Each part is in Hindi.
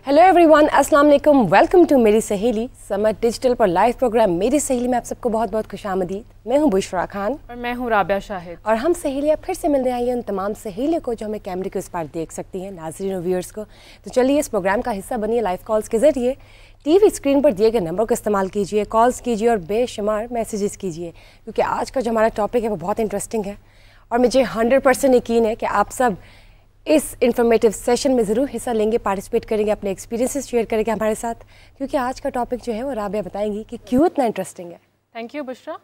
हेलो एवरीवन, अस्सलाम वालेकुम। वेलकम टू मेरी सहेली समर डिजिटल पर लाइव प्रोग्राम मेरी सहेली में आप सबको बहुत बहुत खुशामदीद। मैं हूं बुशरा खान और मैं हूं राबिया शाहिद और हम सहेलियां फिर से मिल रहे हैं उन तमाम सहेलियों को जो हमें कैमरे के उस पार देख सकती हैं, नाज़रीन और व्यूअर्स को। तो चलिए इस प्रोग्राम का हिस्सा बनिए लाइव कॉल्स के ज़रिए। टीवी स्क्रीन पर दिए गए नंबर का इस्तेमाल कीजिए, कॉल्स कीजिए और बेशुमार मैसेजेस कीजिए, क्योंकि आज का जो हमारा टॉपिक है वो बहुत इंटरेस्टिंग है और मुझे 100% यकीन है कि आप सब इस इंफॉर्मेटिव सेशन में ज़रूर हिस्सा लेंगे, पार्टिसिपेट करेंगे, अपने एक्सपीरियंसेस शेयर करेंगे हमारे साथ, क्योंकि आज का टॉपिक जो है वो राबिया बताएंगी कि क्यों इतना इंटरेस्टिंग है। Thank you Bushra.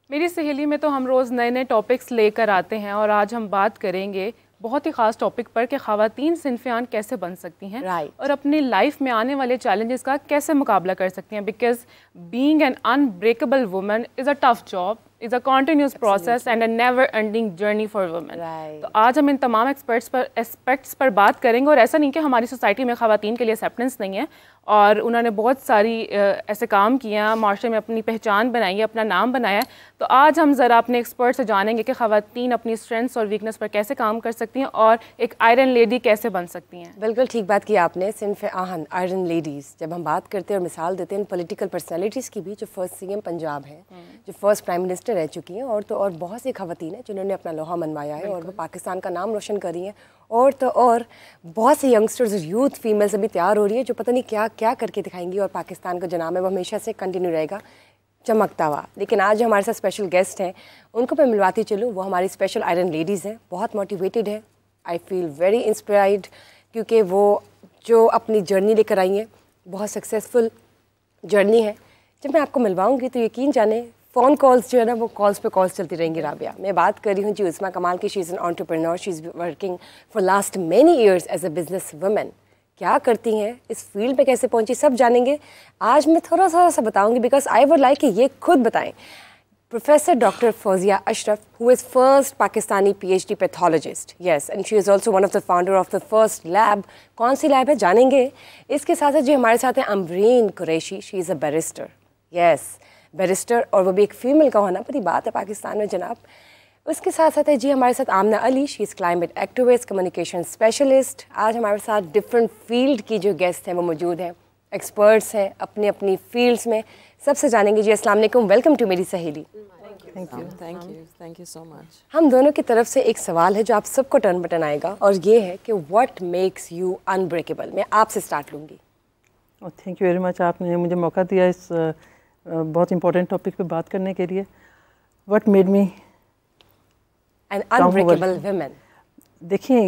मेरी सहेली में तो हम रोज़ नए नए टॉपिक्स लेकर आते हैं और आज हम बात करेंगे बहुत ही ख़ास टॉपिक पर कि ख़वातीन सिनफ़ियान कैसे बन सकती हैं और अपनी लाइफ में आने वाले चैलेंजेस का कैसे मुकाबला कर सकती हैं, because being an unbreakable woman is a tough job, is a continuous process and a never ending journey for women. तो आज हम इन तमाम एस्पेक्ट्स पर बात करेंगे। और ऐसा नहीं कि हमारी सोसाइटी में ख़वातीन के लिए एक्सेप्टेंस नहीं है, और उन्होंने बहुत सारी ऐसे काम किए हैं, माशरे में अपनी पहचान बनाई है, अपना नाम बनाया है। तो आज हम ज़रा अपने एक्सपर्ट से जानेंगे कि ख़वातीन अपनी स्ट्रेंथ्स और वीकनेस पर कैसे काम कर सकती हैं और एक आयरन लेडी कैसे बन सकती हैं। बिल्कुल ठीक बात की आपने। सिंफ आहन आयरन लेडीज़ जब हम बात करते हैं और मिसाल देते हैं पॉलिटिकल पर्सनैलिटीज़ की भी, जो फर्स्ट CM पंजाब हैं, जो फर्स्ट प्राइम मिनिस्टर रह चुकी हैं, और तो और बहुत सी ख़वातीन हैं जिन्होंने अपना लोहा मनवाया है और वो पाकिस्तान का नाम रोशन कर रही हैं, और तो और बहुत से यंगस्टर्स और यूथ फीमेल्स अभी तैयार हो रही है जो पता नहीं क्या क्या करके दिखाएंगी, और पाकिस्तान का जो नाम है वो हमेशा से कंटिन्यू रहेगा चमकता हुआ। लेकिन आज जो हमारे साथ स्पेशल गेस्ट हैं उनको मैं मिलवाती चलूँ। वो हमारी स्पेशल आयरन लेडीज़ हैं, बहुत मोटिवेटेड है, आई फील वेरी इंस्पायर्ड, क्योंकि वो जो अपनी जर्नी लेकर आई हैं, बहुत सक्सेसफुल जर्नी है। जब मैं आपको मिलवाऊँगी तो यकीन जाने फ़ोन कॉल्स जो है ना वो कॉल्स पे कॉल्स चलती रहेंगी। राबिया, मैं बात कर रही हूँ जी उस्मा कमाल की। She is an entrepreneur, she is working for last many years as a business woman. क्या करती हैं, इस फील्ड पे कैसे पहुंची, सब जानेंगे। आज मैं थोड़ा सा बताऊंगी बिकॉज आई वुड लाइक कि ये खुद बताएं। Professor doctor Fauzia Ashraf, who is first Pakistani PhD pathologist, yes, and she is also one of the founder of the first lab. कौन सी लैब है जानेंगे। इसके साथ साथ जो हमारे साथ हैं Amreen Qureshi, she is a barrister, yes barrister, और वो भी एक फ़ीमेल का होना बड़ी बात है पाकिस्तान में जनाब। उसके साथ साथ है जी हमारे साथ Amna Ali, she is climate activist, communication specialist. आज हमारे साथ डिफरेंट फील्ड की जो गेस्ट हैं वो मौजूद हैं, एक्सपर्ट्स हैं अपनी अपनी फील्ड्स में। सबसे जानेंगे जी। अस्सलाम वालेकुम, वेलकम टू मेरी सहेली। Thank you so much. हम दोनों की तरफ से एक सवाल है जो आप सबको टर्न बटन आएगा, और ये है कि व्हाट मेक्स यू अनब्रेकेबल। मैं आपसे स्टार्ट लूँगी। थैंक यू वेरी मच, आपने मुझे मौका दिया इस बहुत इंपॉर्टेंट टॉपिक पे बात करने के लिए। What made me an unbreakable woman. देखिए,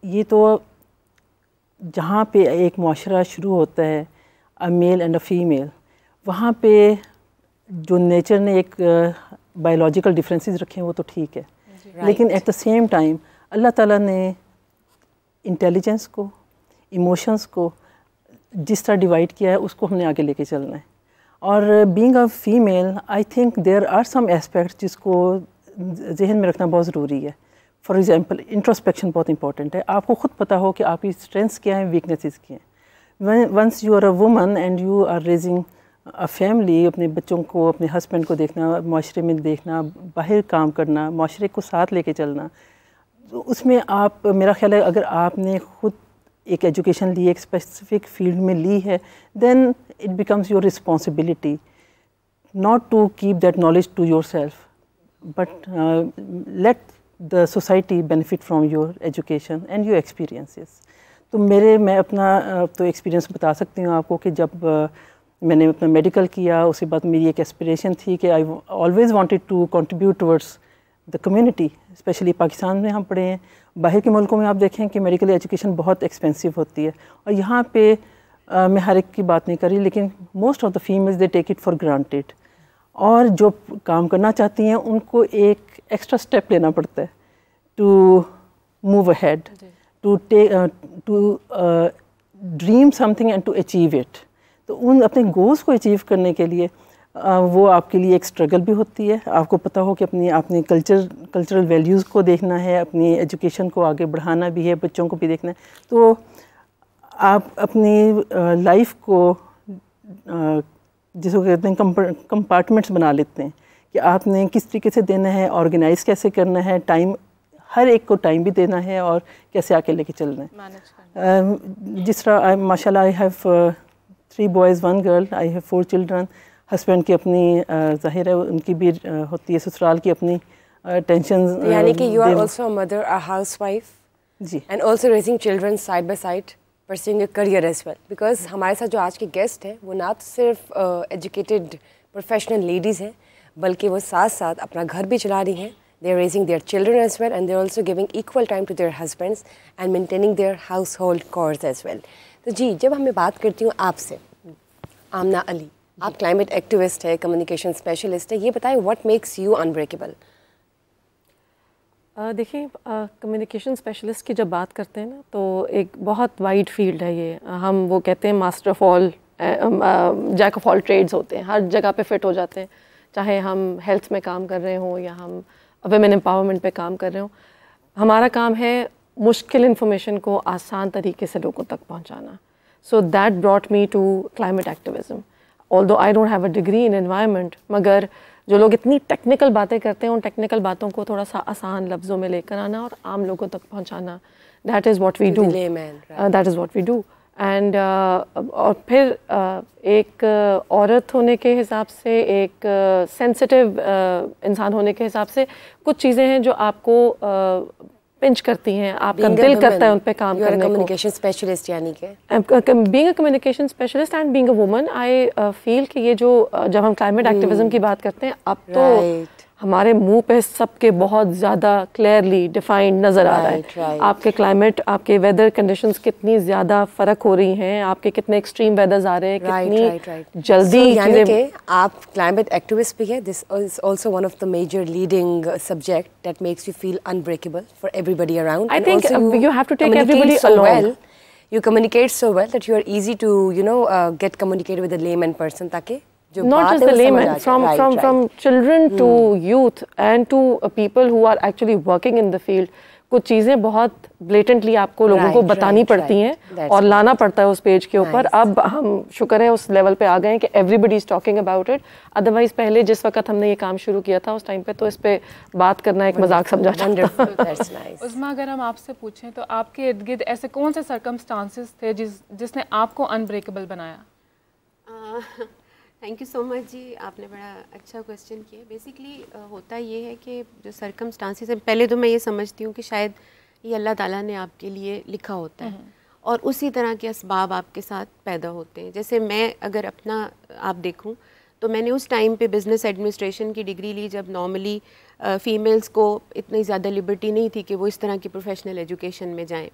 ये तो जहाँ पे एक मुआशरा शुरू होता है, अ मेल एंड अ फीमेल, वहाँ पे जो नेचर ने एक बायोलॉजिकल डिफरेंसेस रखे हैं वो तो ठीक है, लेकिन एट द सेम टाइम अल्लाह ताला ने इंटेलिजेंस को, इमोशंस को जिस तरह डिवाइड किया है उसको हमने आगे लेके चलना है। और being a female, I think there are some aspects जिसको जहन में रखना बहुत ज़रूरी है। फॉर एग्ज़ाम्पल, इंट्रोस्पेक्शन बहुत इंपॉर्टेंट है। आपको ख़ुद पता हो कि आपकी स्ट्रेंथ्स क्या हैं, वीकनेसेस क्या हैं। Once you are a woman and you are raising a family, अपने बच्चों को, अपने हस्बैंड को देखना, माशरे में देखना, बाहर काम करना, माशरे को साथ लेके चलना, तो उसमें आप, मेरा ख्याल है अगर आपने ख़ुद एक एजुकेशन ली, एक स्पेसिफिक फील्ड में ली है, then it becomes your responsibility not to keep that knowledge to yourself, but let the society benefit from your education and your experiences. तो मैं अपना तो एक्सपीरियंस बता सकती हूँ आपको कि जब मैंने अपना मेडिकल किया, उसके बाद मेरी एक एस्पिरेशन थी कि I always wanted to contribute towards the community. Specially Pakistan में हम पढ़े हैं, बाहर के मुल्कों में आप देखें कि मेडिकल एजुकेशन बहुत एक्सपेंसिव होती है, और यहाँ पे मैं हर एक की बात नहीं कर रही, लेकिन most of the females they take it for granted, और जो काम करना चाहती हैं उनको एक एक्स्ट्रा स्टेप लेना पड़ता है to move ahead, to dream something and to achieve it. तो उन अपने गोल्स को अचीव करने के लिए वो आपके लिए एक स्ट्रगल भी होती है। आपको पता हो कि अपने कल्चरल वैल्यूज़ को देखना है, अपनी एजुकेशन को आगे बढ़ाना भी है, बच्चों को भी देखना है। तो आप अपनी लाइफ को जिसको कहते हैं कंपार्टमेंट्स बना लेते हैं कि आपने किस तरीके से देना है, ऑर्गेनाइज कैसे करना है, टाइम, हर एक को टाइम भी देना है और कैसे आके लेके चलना है। जिस तरह माशाल्लाह I have 3 boys 1 girl, I have 4 children। Husband की अपनी ज़ाहिर है उनकी भी होती है, ससुराल की अपनी टेंशन। यानी कि you are also a mother, a housewife जी, and also raising children side by side, pursuing a career as well. Because हमारे साथ जो आज के गेस्ट हैं वो ना तो सिर्फ एजुकेटेड प्रोफेशनल लेडीज़ हैं, बल्कि वो साथ साथ अपना घर भी चला रही हैं। They are raising their children as well, and they are also giving equal time to their husbands and maintaining their household chores as well. तो जी, जब हम मैं बात करती हूँ आपसे, आमना अली, आप क्लाइमेट एक्टिविस्ट है, कम्युनिकेशन स्पेशलिस्ट है, ये बताएं व्हाट मेक्स यू अनब्रेकेबल? देखिए, कम्युनिकेशन स्पेशलिस्ट की जब बात करते हैं ना, तो एक बहुत वाइड फील्ड है ये। हम वो कहते हैं master of all, jack of all trades होते हैं, हर जगह पे फिट हो जाते हैं। चाहे हम हेल्थ में काम कर रहे हों या हम वुमेन एम्पावरमेंट पे काम कर रहे हो, हमारा काम है मुश्किल इन्फॉर्मेशन को आसान तरीके से लोगों तक पहुंचाना। So that brought me to climate activism. Although I don't have a degree in environment, मगर जो लोग इतनी टेक्निकल बातें करते हैं, उन टेक्निकल बातों को थोड़ा सा आसान लफ्ज़ों में लेकर आना और आम लोगों तक पहुँचाना, that is what we do, that is what we do. And और फिर एक औरत होने के हिसाब से, एक सेंसिटिव इंसान होने के हिसाब से कुछ चीज़ें हैं जो आपको पिंच करती हैं, आपका दिल करता है उन पे काम करने को। कम्युनिकेशन स्पेशलिस्ट यानी कि being a communication specialist and being a woman, I feel कि ये जो जब हम क्लाइमेट एक्टिविज्म की बात करते हैं, अब तो हमारे मुंह पे सबके बहुत ज़्यादा क्लियरली डिफाइंड नज़र आ रहा है। आपके क्लाइमेट, आपके वेदर कंडीशंस कितनी ज़्यादा फ़र्क हो रही हैं, आपके कितने एक्सट्रीम वेदर्स आ रहे हैं, कितनी जल्दी यानी कि आप क्लाइमेट एक्टिविस्ट भी है। This is also one of the major leading subject that makes you feel unbreakable for everybody around. I think you have to take everybody along. You communicate so well that you are easy to get communicated with a layman person, ताकि not just the laymen, from children to youth and to people who are actually working in the field, कुछ चीज़ें बहुत blatantly आपको लोगों को बतानी पड़ती हैं और लाना पड़ता है उस पेज के ऊपर। अब हम शुक्र है उस लेवल पे आ गए हैं कि everybody is talking about it. Otherwise पहले जिस वक्त हमने ये काम शुरू किया था उस टाइम पे तो इस पे बात करना एक मजाक समझा जाता था। उस्मा, अगर हम आपसे पूछें तो आपके इर्द गिर्द ऐसे कौन से circumstances थे जिसने आपको अनब्रेकेबल बनाया? थैंक यू सो मच जी, आपने बड़ा अच्छा क्वेश्चन किया। बेसिकली होता ये है कि जो सर्कमस्टांसेस हैं, पहले तो मैं ये समझती हूँ कि शायद ये अल्लाह ताला ने आपके लिए लिखा होता है और उसी तरह के असबाब आपके साथ पैदा होते हैं। जैसे मैं अगर अपना आप देखूँ तो मैंने उस टाइम पे बिज़नेस एडमिनिस्ट्रेशन की डिग्री ली जब नॉर्मली फ़ीमेल्स को इतनी ज़्यादा लिबर्टी नहीं थी कि वो इस तरह की प्रोफेशनल एजुकेशन में जाएँ।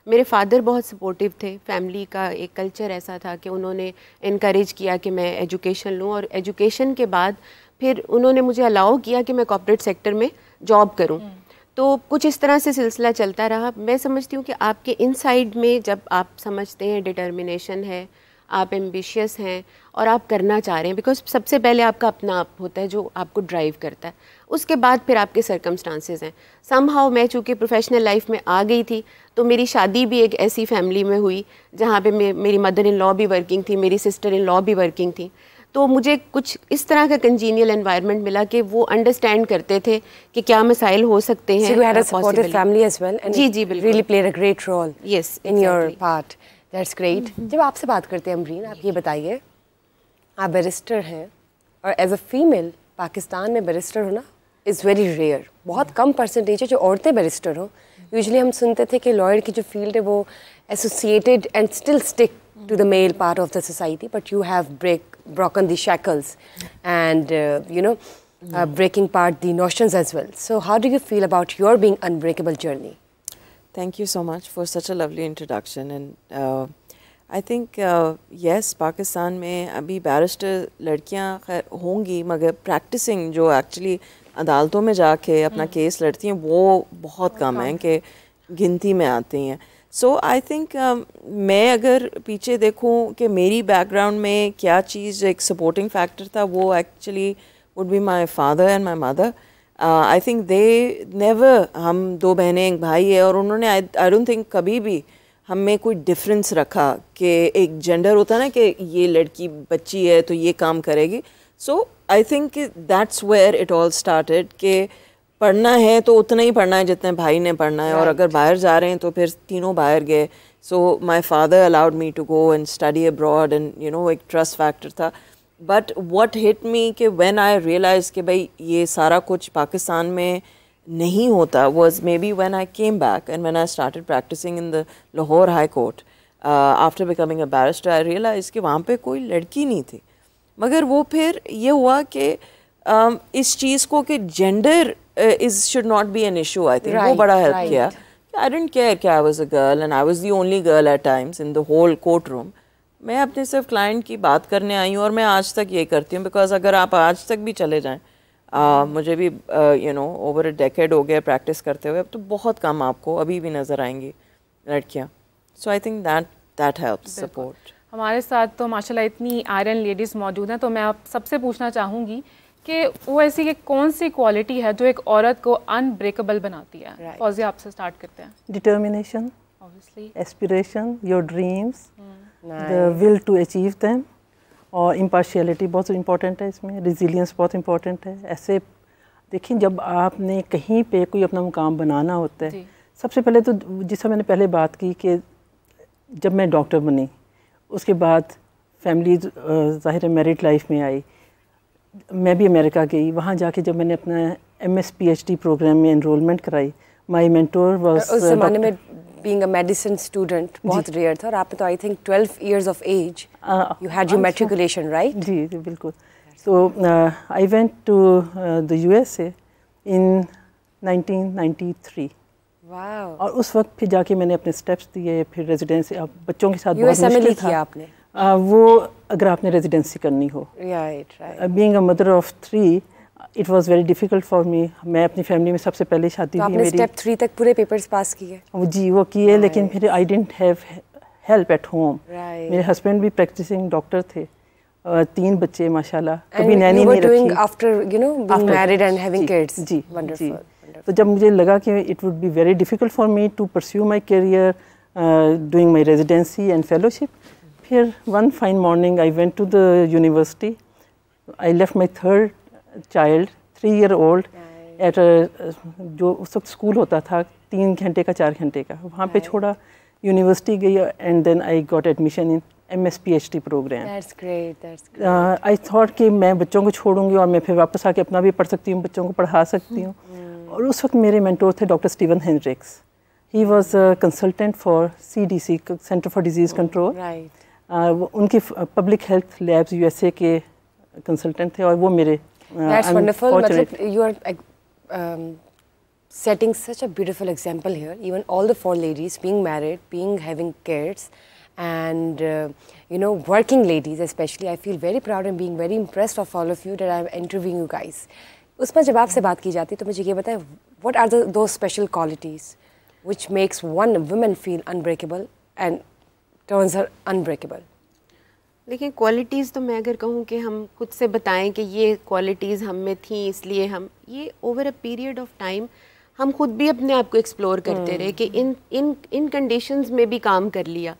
मेरे फादर बहुत सपोर्टिव थे, फैमिली का एक कल्चर ऐसा था कि उन्होंने इनकरेज किया कि मैं एजुकेशन लूँ और एजुकेशन के बाद फिर उन्होंने मुझे अलाउ किया कि मैं कॉर्पोरेट सेक्टर में जॉब करूँ। तो कुछ इस तरह से सिलसिला चलता रहा। मैं समझती हूँ कि आपके इनसाइड में जब आप समझते हैं डिटर्मिनेशन है, आप एम्बिशियस हैं और आप करना चाह रहे हैं, बिकॉज सबसे पहले आपका अपना आप होता है जो आपको ड्राइव करता है, उसके बाद फिर आपके सर्कमस्टांसेस हैं। समहाउ मैं चूँकि प्रोफेशनल लाइफ में आ गई थी तो मेरी शादी भी एक ऐसी फैमिली में हुई जहाँ पे मेरी मदर इन लॉ भी वर्किंग थी, मेरी सिस्टर इन लॉ भी वर्किंग थी। तो मुझे कुछ इस तरह का कंजीनियल एनवायरनमेंट मिला कि वो अंडरस्टैंड करते थे कि क्या मसाइल हो सकते हैं। So you had a supportive family as well, and जी बिल्कुल, really played a great role yes in your part. That's great. जब आपसे बात करते हैं अमरीन, आप ये बताइए, आप बैरिस्टर हैं और एज अ फीमेल पाकिस्तान में बैरिस्टर होना इज़ वेरी रेयर। बहुत कम परसेंटेज है जो औरतें बैरिस्टर हों। यूजुअली हम सुनते थे कि लॉयर की जो फील्ड है वो associated and still stick to the male part of the society, but you have broken the shackles and breaking apart the notions as well. So how do you feel about your being unbreakable journey? Thank you so much for such a lovely introduction, and I think yes, Pakistan में अभी बैरिस्टर लड़कियां खैर होंगी, मगर प्रैक्टिसिंग जो एक्चुअली अदालतों में जाके अपना केस लड़ती हैं वो बहुत कम है कि गिनती में आती हैं। सो आई थिंक मैं अगर पीछे देखूं कि मेरी बैकग्राउंड में क्या चीज़ एक सपोर्टिंग फैक्टर था, वो actually would be my father and my mother. I think they never, हम दो बहनें एक भाई है, और उन्होंने आई डोंट थिंक कभी भी हम में कोई डिफरेंस रखा कि एक जेंडर होता है ना कि ये लड़की बच्ची है तो ये काम करेगी। So I think that's where it all started कि पढ़ना है तो उतना ही पढ़ना है जितने भाई ने पढ़ना है, और अगर बाहर जा रहे हैं तो फिर तीनों बाहर गए, So my father allowed me to go and study abroad, and you know, एक trust factor था. But what hit me कि when I realized कि भाई ये सारा कुछ पाकिस्तान में नहीं होता was maybe when I came back and when I started practicing in the Lahore High Court. After becoming a barrister, I realized कि वहाँ पे कोई लड़की नहीं थी. मगर वो फिर ये हुआ कि इस चीज़ को कि gender should not be an issue, I think. वो बड़ा help किया. I didn't care कि I was a girl and I was the only girl at times in the whole courtroom. मैं अपने सिर्फ क्लाइंट की बात करने आई हूँ और मैं आज तक ये करती हूँ, बिकॉज अगर आप आज तक भी चले जाएँ, मुझे भी you know over a decade हो गया प्रैक्टिस करते हुए, अब तो बहुत कम आपको अभी भी नज़र आएंगी लड़कियाँ. So I think that helps support. हमारे साथ तो माशाल्लाह इतनी आयरन लेडीज़ मौजूद हैं, तो मैं आप सबसे पूछना चाहूँगी कि वो ऐसी कि कौन सी क्वालिटी है जो एक औरत को अनब्रेकेबल बनाती है. फौजिया आपसे स्टार्ट करते हैं. Determination, obviously, aspiration, your dreams, the will to achieve them, और इम्पार्शियलिटी बहुत इम्पोर्टेंट है इसमें. रिजिलियंस बहुत इम्पोर्टेंट है. ऐसे देखिए, जब आपने कहीं पे कोई अपना मुकाम बनाना होता है, सबसे पहले तो जिससे मैंने पहले बात की कि जब मैं डॉक्टर बनी, उसके बाद फैमिली ज़ाहिर मैरिड लाइफ में आई, मैं भी अमेरिका गई. वहाँ जाके जब मैंने अपना MS PhD प्रोग्राम में एनरोलमेंट कराई, माई मेंटोर वाज उस ज़माने में being a medicine student बहुत रेयर था, और आपने तो I think 12 years of age you had your matriculation, right? जी बिल्कुल. So I went to the USA in 1993. Wow. और उस वक्त फिर जाके मैंने अपने स्टेप्स दिए, फिर रेजिडेंसी बच्चों के साथ बहुत मुश्किल था. आपने वो अगर आपने रेजिडेंसी करनी हो, being a mother of 3, it was very difficult for मी. मैं अपनी फैमिली में सबसे पहले शादी हुई मेरी. स्टेप 3 तक पूरे पेपर्स पास किए? जी वो किए, लेकिन फिर I didn't have help at home. मेरे हस्बैंड भी प्रैक्टिसिंग डॉक्टर थे, 3 बच्चे माशाल्लाह, कभी नैनी नहीं रखी. After you know being married and having kids. जी वंडरफुल. तो जब मुझे लगा कि it would be very difficult for me to pursue my career doing my residency and fellowship, फिर one fine morning I went to the university. I left my 3rd child 3 year old eight जो उस वक्त स्कूल होता था 3 घंटे का 4 घंटे का, वहाँ पे छोड़ा, यूनिवर्सिटी गई, and then I got admission in MS PhD program. That's great, that's great. I thought कि मैं बच्चों को छोड़ूंगी और मैं फिर वापस आके अपना भी पढ़ सकती हूँ, बच्चों को पढ़ा सकती हूँ. और उस वक्त मेरे मेंटोर थे doctor Steven Henriques. He was consultant for CDC, centre for disease control. उनकी पब्लिक हेल्थ लैब्स USA के कंसल्टेंट थे, और वो मेरे That's wonderful. You are setting such a beautiful example here. Even all the 4 ladies being married, having kids, and you know, working ladies especially. I feel very proud and being very impressed of all of you that I'm interviewing you guys. उसमें जब आपसे बात की जाती है तो मुझे ये बताएं, what are those special qualities which makes one woman feel unbreakable and turns her unbreakable? देखिए, क्वालिटीज़ तो मैं अगर कहूँ कि हम खुद से बताएं कि ये क्वालिटीज़ हम में थी, इसलिए हम ये over a period of time हम खुद भी अपने आप को एक्सप्लोर करते रहे कि इन कंडीशंस में भी काम कर लिया.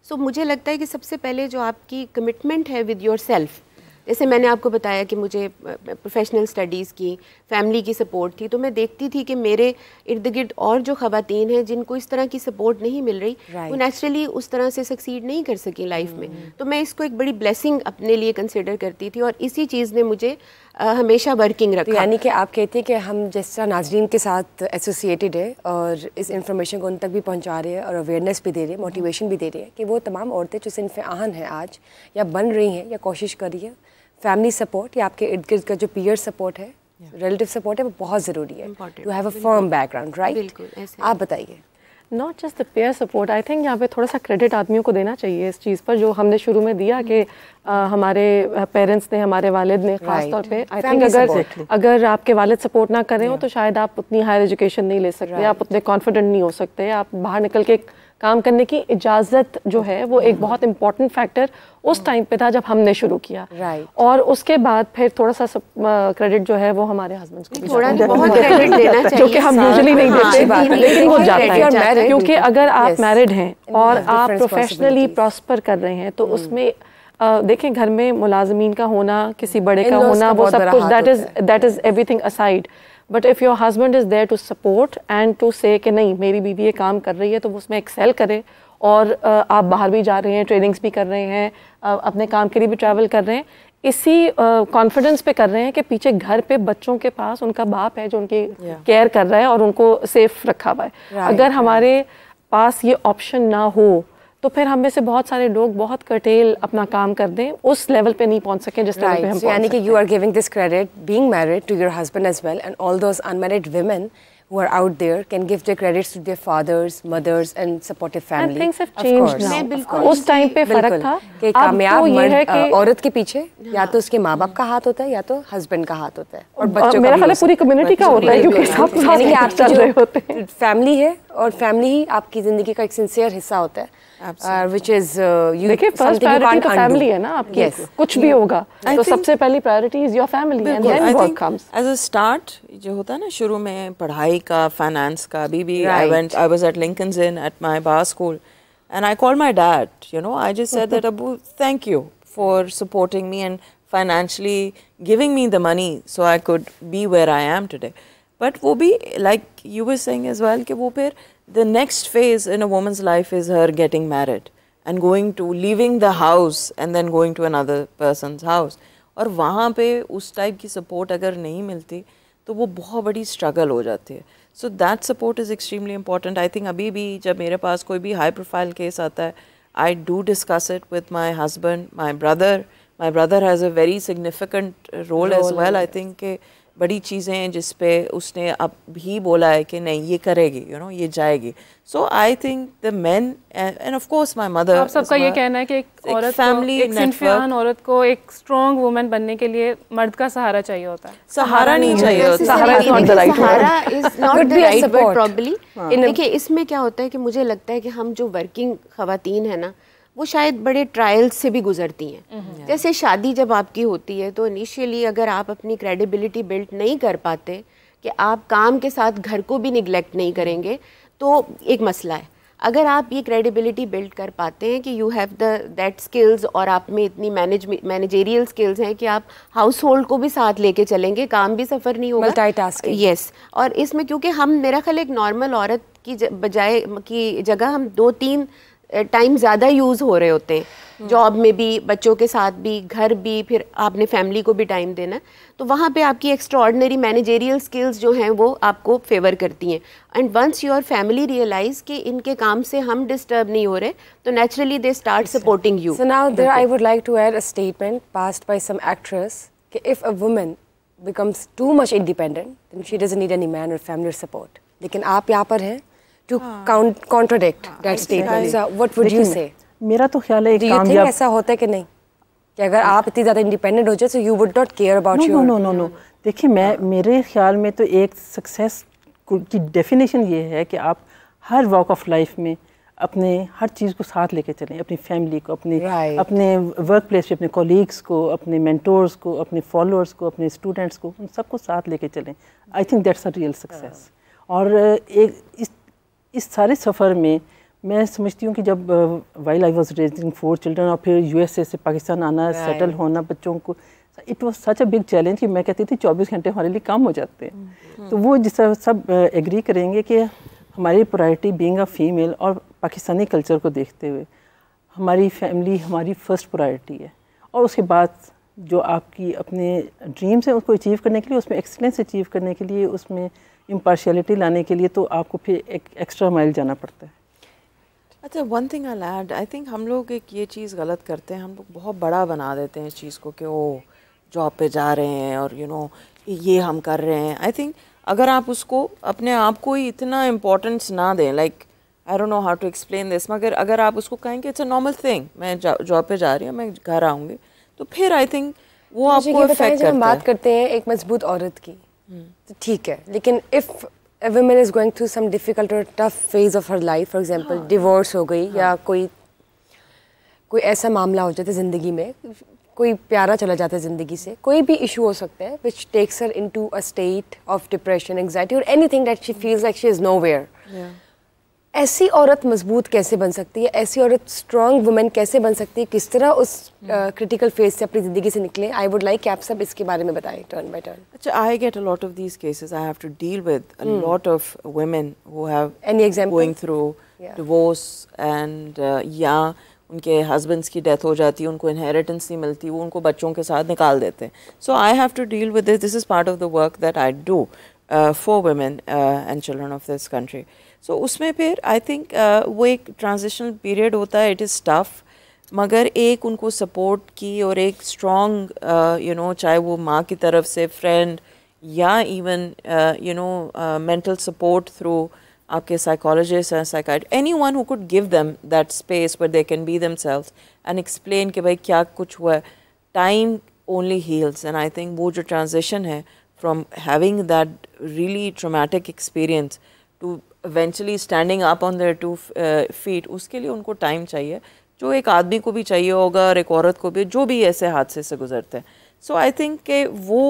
सो मुझे लगता है कि सबसे पहले जो आपकी कमिटमेंट है विद योर सेल्फ, जैसे मैंने आपको बताया कि मुझे प्रोफेशनल स्टडीज़ की, फैमिली की सपोर्ट थी, तो मैं देखती थी कि मेरे इर्द गिर्द और जो ख़वातीन हैं जिनको इस तरह की सपोर्ट नहीं मिल रही, वो नेचुरली उस तरह से सक्सीड नहीं कर सकी लाइफ में. तो मैं इसको एक बड़ी ब्लेसिंग अपने लिए कंसिडर करती थी, और इसी चीज़ ने मुझे हमेशा वर्किंग रखा. तो यानी कि आप कहते हैं कि हम जैसा नाजरीन के साथ एसोसिएटेड है और इस इंफॉर्मेशन को उन तक भी पहुंचा रहे हैं और अवेयरनेस भी दे रहे हैं, मोटिवेशन भी दे रहे हैं कि वो तमाम औरतें जो सिनफ़ आहन हैं आज, या बन रही हैं या कोशिश कर रही है, फैमिली सपोर्ट या आपके इर्द गिर्द का जो पीयर सपोर्ट है, रिलेटिव सपोर्ट है, वो बहुत ज़रूरी है to have a firm background, right? बिल्कुल. आप बताइए. Not just the peer support, I think यहाँ पे थोड़ा सा क्रेडिट आदमियों को देना चाहिए इस चीज़ पर, जो हमने शुरू में दिया कि हमारे पेरेंट्स ने, हमारे वालिद ने ख़ास तौर पे. आई थिंक अगर आपके वालिद सपोर्ट ना करें हो तो शायद आप उतनी हायर एजुकेशन नहीं ले सकते, आप उतने कॉन्फिडेंट नहीं हो सकते, आप बाहर निकल के काम करने की इजाज़त जो है वो एक बहुत इंपॉर्टेंट फैक्टर उस टाइम पे था जब हमने शुरू किया. और उसके बाद फिर थोड़ा सा क्रेडिट जो है वो हमारे हस्बैंड्स को थोड़ा बहुत क्रेडिट देना चाहिए, जो कि हम यूजुअली नहीं देते, लेकिन वो जाता है. क्योंकि अगर आप मैरिड हैं और आप प्रोफेशनली प्रॉस्पर कर रहे हैं तो उसमें देखें, घर में मुलाजमीन का होना, किसी बड़े का होना, वो सब कुछ that is everything aside. But if your husband is there to support and to say कि नहीं, मेरी बीवी ये काम कर रही है तो वो उसमें एक्सेल करे और आप बाहर भी जा रहे हैं, ट्रेनिंग्स भी कर रहे हैं, अपने काम के लिए भी ट्रैवल कर रहे हैं, इसी कॉन्फिडेंस पे कर रहे हैं कि पीछे घर पे बच्चों के पास उनका बाप है जो उनकी केयर कर रहा है और उनको सेफ रखा हुआ है। अगर हमारे पास ये ऑप्शन ना हो तो फिर हम में से बहुत सारे लोग बहुत कर्टेल अपना काम कर दें, उस लेवल पे नहीं पहुंच सके जिस लेवल पे हम यानी कि you are giving this credit being married to your husband as well, and all those unmarried women who are out there can give their credits to their fathers, mothers and supportive family. And things have changed now. उस टाइम पे फर्क था कि कामयाब मर्द औरत के पीछे या तो उसके माँ बाप का हाथ होता है या तो हस्बैंड का हाथ होता है, और बच्चों मेरा ख्याल है पूरी कम्युनिटी का होता है, क्योंकि सब यानी कि आप चल रहे होते हैं, फैमिली है और फैमिली ही आपकी जिंदगी का एक सिंसियर हिस्सा होता है, which is you देखिए फर्स्ट प्रायोरिटी तो फैमिली है ना आपकी। कुछ भी होगा तो सबसे पहली priority is your family and then work comes as a start. जो होता है ना शुरू में पढ़ाई का, फाइनेंस का, अभी भी I was at Lincoln's Inn at my bar school and I called my dad, you know, I just said that अबू thank you for supporting me and financially giving me the money so I could be where I am today. But वो भी like you were saying as well कि वो फिर the next phase in a woman's life is her getting married and leaving the house and then going to another person's house, और वहाँ पे उस टाइप की सपोर्ट अगर नहीं मिलती तो वो बहुत बड़ी स्ट्रगल हो जाती है। So that support is extremely important. I think अभी भी जब मेरे पास कोई भी हाई प्रोफाइल केस आता है, I do discuss it with my husband, my brother has a very significant role as well. I think बड़ी चीज़ें हैं जिस पे उसने अब भी बोला है कि नहीं ये करेगी, यू नो, ये जाएगी। So I think the men and of course my mother, आप सबका ये कहना है कि एक औरत फैमिली, एक सिंफियान औरत को एक स्ट्रॉन्ग वुमन बनने के लिए मर्द का सहारा चाहिए होता है। सहारा नहीं चाहिए होता, सहारा is not the right word probably. देखिए इसमें क्या होता है कि मुझे लगता है कि हम जो वर्किंग खवातीन है ना, वो शायद बड़े ट्रायल्स से भी गुजरती हैं। जैसे शादी जब आपकी होती है तो इनिशियली अगर आप अपनी क्रेडिबिलिटी बिल्ड नहीं कर पाते कि आप काम के साथ घर को भी निगलेक्ट नहीं करेंगे तो एक मसला है। अगर आप ये क्रेडिबिलिटी बिल्ड कर पाते हैं कि यू हैव दैट स्किल्स और आप में इतनी मैनेजेरियल स्किल्स हैं कि आप हाउस होल्ड को भी साथ लेके चलेंगे, काम भी सफ़र नहीं होगा, मल्टीटास्किंग। यस, और इसमें क्योंकि हम, मेरा ख्याल एक नॉर्मल औरत की बजाय की जगह हम 2-3 टाइम ज़्यादा यूज़ हो रहे होते हैं, जॉब में भी, बच्चों के साथ भी, घर भी, फिर आपने फैमिली को भी टाइम देना, तो वहाँ पे आपकी एक्स्ट्रॉर्डनरी मैनेजेरियल स्किल्स जो हैं वो आपको फेवर करती हैं। And once your family realise कि इनके काम से हम डिस्टर्ब नहीं हो रहे तो naturally they start supporting you. So now there I would like to add a statement passed by some actress कि if a woman becomes too much independent then she doesn't need any man और फैमिली सपोर्ट। लेकिन आप यहाँ पर हैं to contradict that statement. So what would you say? मेरा तो ख्याल है Do you think ऐसा होता है कि नहीं, कि अगर आप इतनी ज़्यादा इंडिपेंडेंट हो जाए so you would not care about your no. देखिए मेरे ख्याल में तो एक सक्सेस की डेफिनेशन ये है कि आप हर वॉक ऑफ लाइफ में अपने हर चीज़ को साथ लेके चलें, अपनी फैमिली को, अपने वर्क प्लेस पे अपने कोलीग्स को, अपने मेंटोर्स को, अपने फॉलोअर्स को, अपने स्टूडेंट्स को, उन सबको साथ लेके चलें। आई think that's a real success. और एक इस सारे सफ़र में मैं समझती हूँ कि जब while I was raising 4 children और फिर यूएसए से पाकिस्तान आना, सेटल होना बच्चों को, it was such a big challenge कि मैं कहती थी 24 घंटे हमारे लिए कम हो जाते हैं। तो वो जिस तरह सब एग्री करेंगे कि हमारी प्रायोरिटी बीइंग अ फीमेल और पाकिस्तानी कल्चर को देखते हुए हमारी फैमिली हमारी फर्स्ट प्रायोरिटी है, और उसके बाद जो आपकी अपने ड्रीम्स हैं उसको अचीव करने के लिए, उसमें एक्सीलेंस अचीव करने के लिए, उसमें इम्पार्शियलिटी लाने के लिए तो आपको फिर एक एक्स्ट्रा माइल जाना पड़ता है। अच्छा, one thing I add, I think हम लोग एक ये चीज़ गलत करते हैं, हम लोग बहुत बड़ा बना देते हैं इस चीज़ को कि ओ जॉब पे जा रहे हैं और यू नो ये हम कर रहे हैं। आई थिंक अगर आप उसको अपने आप को ही इतना इम्पोर्टेंस ना दें, like I don't know how to explain this, मगर अगर आप उसको कहेंगे इट्स अ नॉर्मल थिंग, मैं जॉब पे जा रही हूँ, मैं घर आऊँगी, तो फिर आई थिंक वो आपको अफेक्ट करता है। हम बात करते हैं एक मजबूत औरत की, तो ठीक है, लेकिन if a woman is going through some difficult or tough phase of her life, for example divorce हो गई, या कोई ऐसा मामला हो जाता है ज़िंदगी में, कोई प्यारा चला जाता है ज़िंदगी से, कोई भी इशू हो सकता है which takes her into a state of depression, anxiety or anything that she feels like she is nowhere. ऐसी औरत मजबूत कैसे बन सकती है, ऐसी औरत स्ट्रॉन्ग वुमेन कैसे बन सकती है, किस तरह उस क्रिटिकल फेज से अपनी ज़िंदगी से निकले? आई वुड लाइक कि आप सब इसके बारे में बताएं टर्न बाय टर्न। अच्छा, I get a lot of these cases, I have to deal with a lot of women who have any example going through divorce and या उनके हस्बैंड्स की डेथ हो जाती है, उनको इनहेरिटेंस नहीं मिलती, वो उनको बच्चों के साथ निकाल देते हैं. So I have to deal with this is part of the work that I do for women and children of this country. So उसमें फिर आई थिंक वो एक ट्रांजिशनल पीरियड होता है, इट इज़ टफ, मगर एक उनको सपोर्ट की और एक स्ट्रॉन्ग यू नो, चाहे वो माँ की तरफ से फ्रेंड या even you know mental support through आपके psychologist and psychiatrist, anyone who could give them that space where they can be themselves and explain कि भाई क्या कुछ हुआ है. Time only heals and I think वो जो ट्रांजिशन है from having that really traumatic experience to eventually standing up on their 2 feet, उसके लिए उनको टाइम चाहिए, जो एक आदमी को भी चाहिए होगा और एक औरत को भी, जो भी ऐसे हादसे से गुजरते हैं. सो आई थिंक कि वो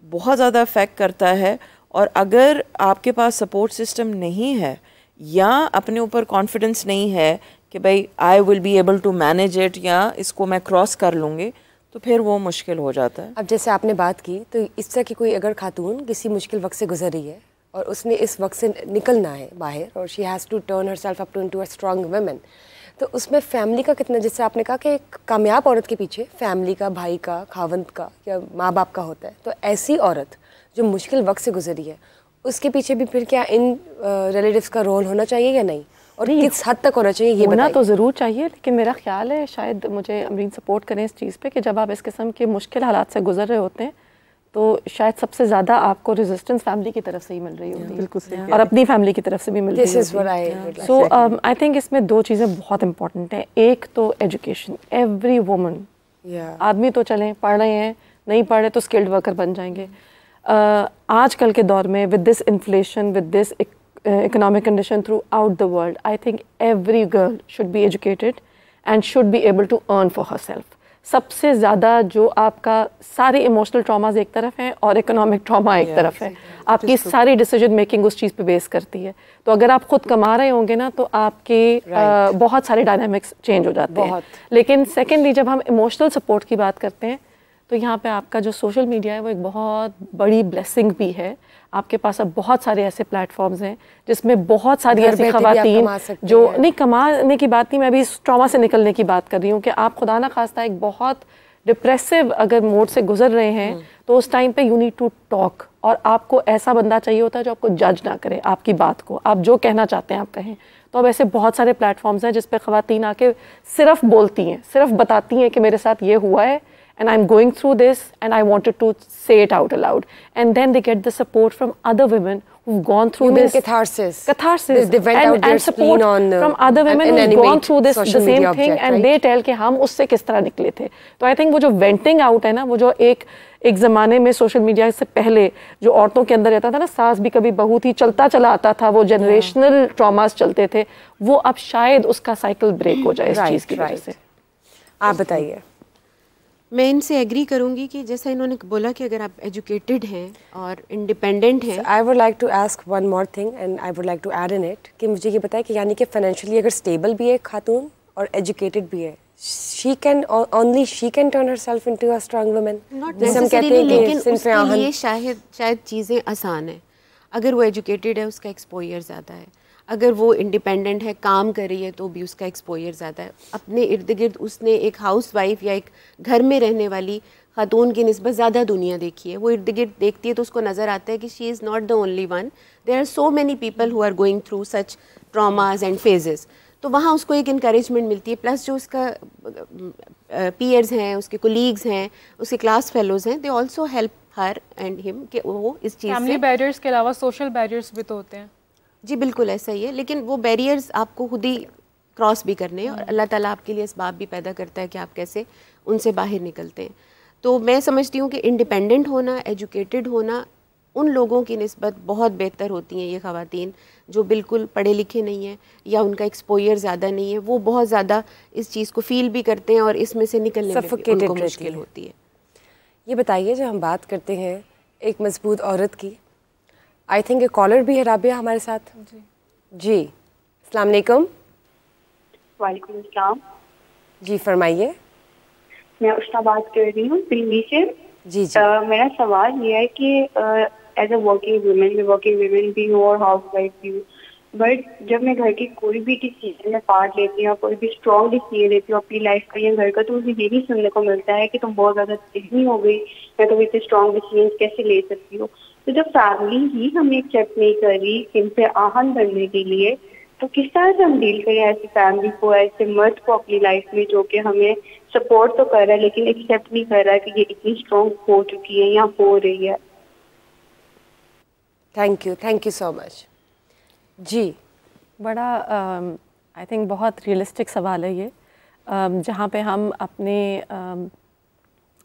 बहुत ज़्यादा अफेक्ट करता है. और अगर आपके पास सपोर्ट सिस्टम नहीं है या अपने ऊपर कॉन्फिडेंस नहीं है कि भाई I will be able to manage it या इसको मैं क्रॉस कर लूँगी, तो फिर वो मुश्किल हो जाता है. अब जैसे आपने बात की, तो इस तरह की कोई अगर खातून किसी मुश्किल वक्त से गुजर रही है और उसने इस वक्त से निकलना है बाहर, और she has to turn herself up into a strong women, तो उसमें फैमिली का कितना, जैसे आपने कहा कि एक कामयाब औरत के पीछे फैमिली का, भाई का, खावंद का या माँ बाप का होता है, तो ऐसी औरत जो मुश्किल वक्त से गुजरी है, उसके पीछे भी फिर क्या इन रिलेटिव्स का रोल होना चाहिए या नहीं, और किस हद तक होना चाहिए ये होना तो ज़रूर चाहिए. लेकिन मेरा ख्याल है, शायद मुझे अमरीन सपोर्ट करें इस चीज़ पे, कि जब आप इस किस्म के मुश्किल हालात से गुजर रहे होते हैं तो शायद सबसे ज़्यादा आपको रेजिस्टेंस फैमिली की तरफ से ही मिल रही होती है. बिल्कुल सही. और अपनी फैमिली की तरफ से भी मिल रही है. सो आई थिंक इसमें 2 चीज़ें बहुत इंपॉर्टेंट हैं. एक तो एजुकेशन. एवरी वुमन, आदमी तो चलें पढ़ रहे हैं, नहीं पढ़ रहे तो स्किल्ड वर्कर बन जाएंगे. आजकल के दौर में with this inflation, with this economic condition throughout the world, I think every girl should be educated and should be able to earn for herself. सबसे ज़्यादा जो आपका सारे इमोशनल ट्रॉमाज एक तरफ हैं और इकोनॉमिक ट्रॉमा एक तरफ है, आपकी सारी डिसीजन मेकिंग उस चीज़ पे बेस करती है. तो अगर आप खुद कमा रहे होंगे ना, तो आपके बहुत सारे डायनामिक्स चेंज हो जाते हैं. लेकिन सेकेंडली जब हम इमोशनल सपोर्ट की बात करते हैं, तो यहाँ पे आपका जो सोशल मीडिया है वो एक बहुत बड़ी ब्लेसिंग भी है. आपके पास अब बहुत सारे ऐसे प्लेटफॉर्म्स हैं जिसमें बहुत सारी ऐसी खवातीन जो नहीं, कमाने की बात नहीं, मैं अभी इस ट्रॉमा से निकलने की बात कर रही हूँ कि आप खुदा ना खास्ता एक बहुत डिप्रेसिव अगर मोड से गुजर रहे हैं, तो उस टाइम पे यू नीड टू टॉक. और आपको ऐसा बंदा चाहिए होता है जो आपको जज ना करे, आपकी बात को, आप जो कहना चाहते हैं आप कहें. तो अब ऐसे बहुत सारे प्लेटफॉर्म्स हैं जिस पे खवातीन आके सिर्फ बोलती हैं, सिर्फ बताती हैं कि मेरे साथ ये हुआ है and I'm going through this and I wanted to say it out aloud, and then they get the support from other women who've gone through this catharsis and support from other women who've gone through this the same thing, and they tell कि हम उससे किस तरह निकले थे. तो I think वो जो venting out है ना, वो जो एक ज़माने में सोशल मीडिया से पहले जो औरतों के अंदर रहता था ना, सास भी कभी बहू थी, चलता चला आता था, वो जनरेशनल ट्रॉमास चलते थे, वो अब शायद उसका साइकिल ब्रेक हो जाए इस चीज़ की वजह से. आप बताइए. मैं इनसे एग्री करूंगी कि जैसा इन्होंने बोला कि अगर आप एजुकेटेड हैं और इंडिपेंडेंट हैं. I would like to ask one more thing and I would like to add in it कि मुझे ये बताएं कि यानी कि फाइनेंशियली अगर स्टेबल भी है खातून और एजुकेटेड भी है, she can turn herself into a strong woman. Not necessarily, लेकिन उसके लिए शायद चीज़ें आसान है. अगर वो एजुकेटेड है, उसका एक्सपोजर ज़्यादा है. अगर वो इंडिपेंडेंट है, काम कर रही है, तो भी उसका एक्सपोजर ज़्यादा है. अपने इर्द गिर्द उसने एक हाउस वाइफ या एक घर में रहने वाली खातून की निस्बत ज़्यादा दुनिया देखी है. वो इर्द गिर्द देखती है तो उसको नज़र आता है कि she is not the only one, there are so many people who are going through such traumas and phases. तो वहाँ उसको एक इंकरेजमेंट मिलती है. प्लस जो उसका पीयर्स हैं, उसके कोलीग्स हैं, उसके क्लास फेलोज हैं, they also help her and him कि वो इस चीज़ से. फैमिली बैरियर्स के अलावा सोशल बैरियर्स भी तो होते हैं. जी बिल्कुल ऐसा ही है, लेकिन वो बैरियर्स आपको खुद ही क्रॉस भी करने हैं और अल्लाह ताला आपके लिए इसबाब भी पैदा करता है कि आप कैसे उनसे बाहर निकलते हैं. तो मैं समझती हूँ कि इंडिपेंडेंट होना, एजुकेटेड होना उन लोगों की निस्बत बहुत बेहतर होती हैं. ये ख़वातीन जो बिल्कुल पढ़े लिखे नहीं हैं या उनका एक्सपोजर ज़्यादा नहीं है, वो बहुत ज़्यादा इस चीज़ को फील भी करते हैं और इसमें से निकलने में भी उनको मुश्किल होती है. ये बताइए, जब हम बात करते हैं एक मजबूत औरत की, आई थिंक एक कॉलर भी है राबिया हमारे साथ. जी अस्सलाम वालेकुम. वालेकुम अस्सलाम. जी फरमाइए. मैं उष्णा बात कर रही हूँ दिल्ली से. जी जी. मेरा सवाल ये है कि एज अ वर्किंग वुमेन भी हूँ और हाउस वाइफ भी हूँ, बट जब मैं घर की कोई भी डिसीजन में पार्ट लेती हूँ, कोई भी स्ट्रॉन्ग डिसीजन लेती हूँ अपनी लाइफ का या घर का, तो मुझे ये भी सुनने को मिलता है कि तुम बहुत ज़्यादा जहनी हो गई या तुम इतने स्ट्रॉन्ग डिसीजन कैसे ले सकती हो। तो जब फैमिली ही हमें एक्सेप्ट नहीं कर रही इन पे आहन करने के लिए, तो किस तरह से हम डील करें ऐसी फैमिली को, ऐसे मर्द को अपनी लाइफ में जो कि हमें सपोर्ट तो कर रहा है लेकिन एक्सेप्ट नहीं कर रहा कि ये इतनी स्ट्रॉन्ग हो चुकी है या हो रही है। Thank you so much. जी, बड़ा आई थिंक बहुत रियलिस्टिक सवाल है ये, जहाँ पे हम अपने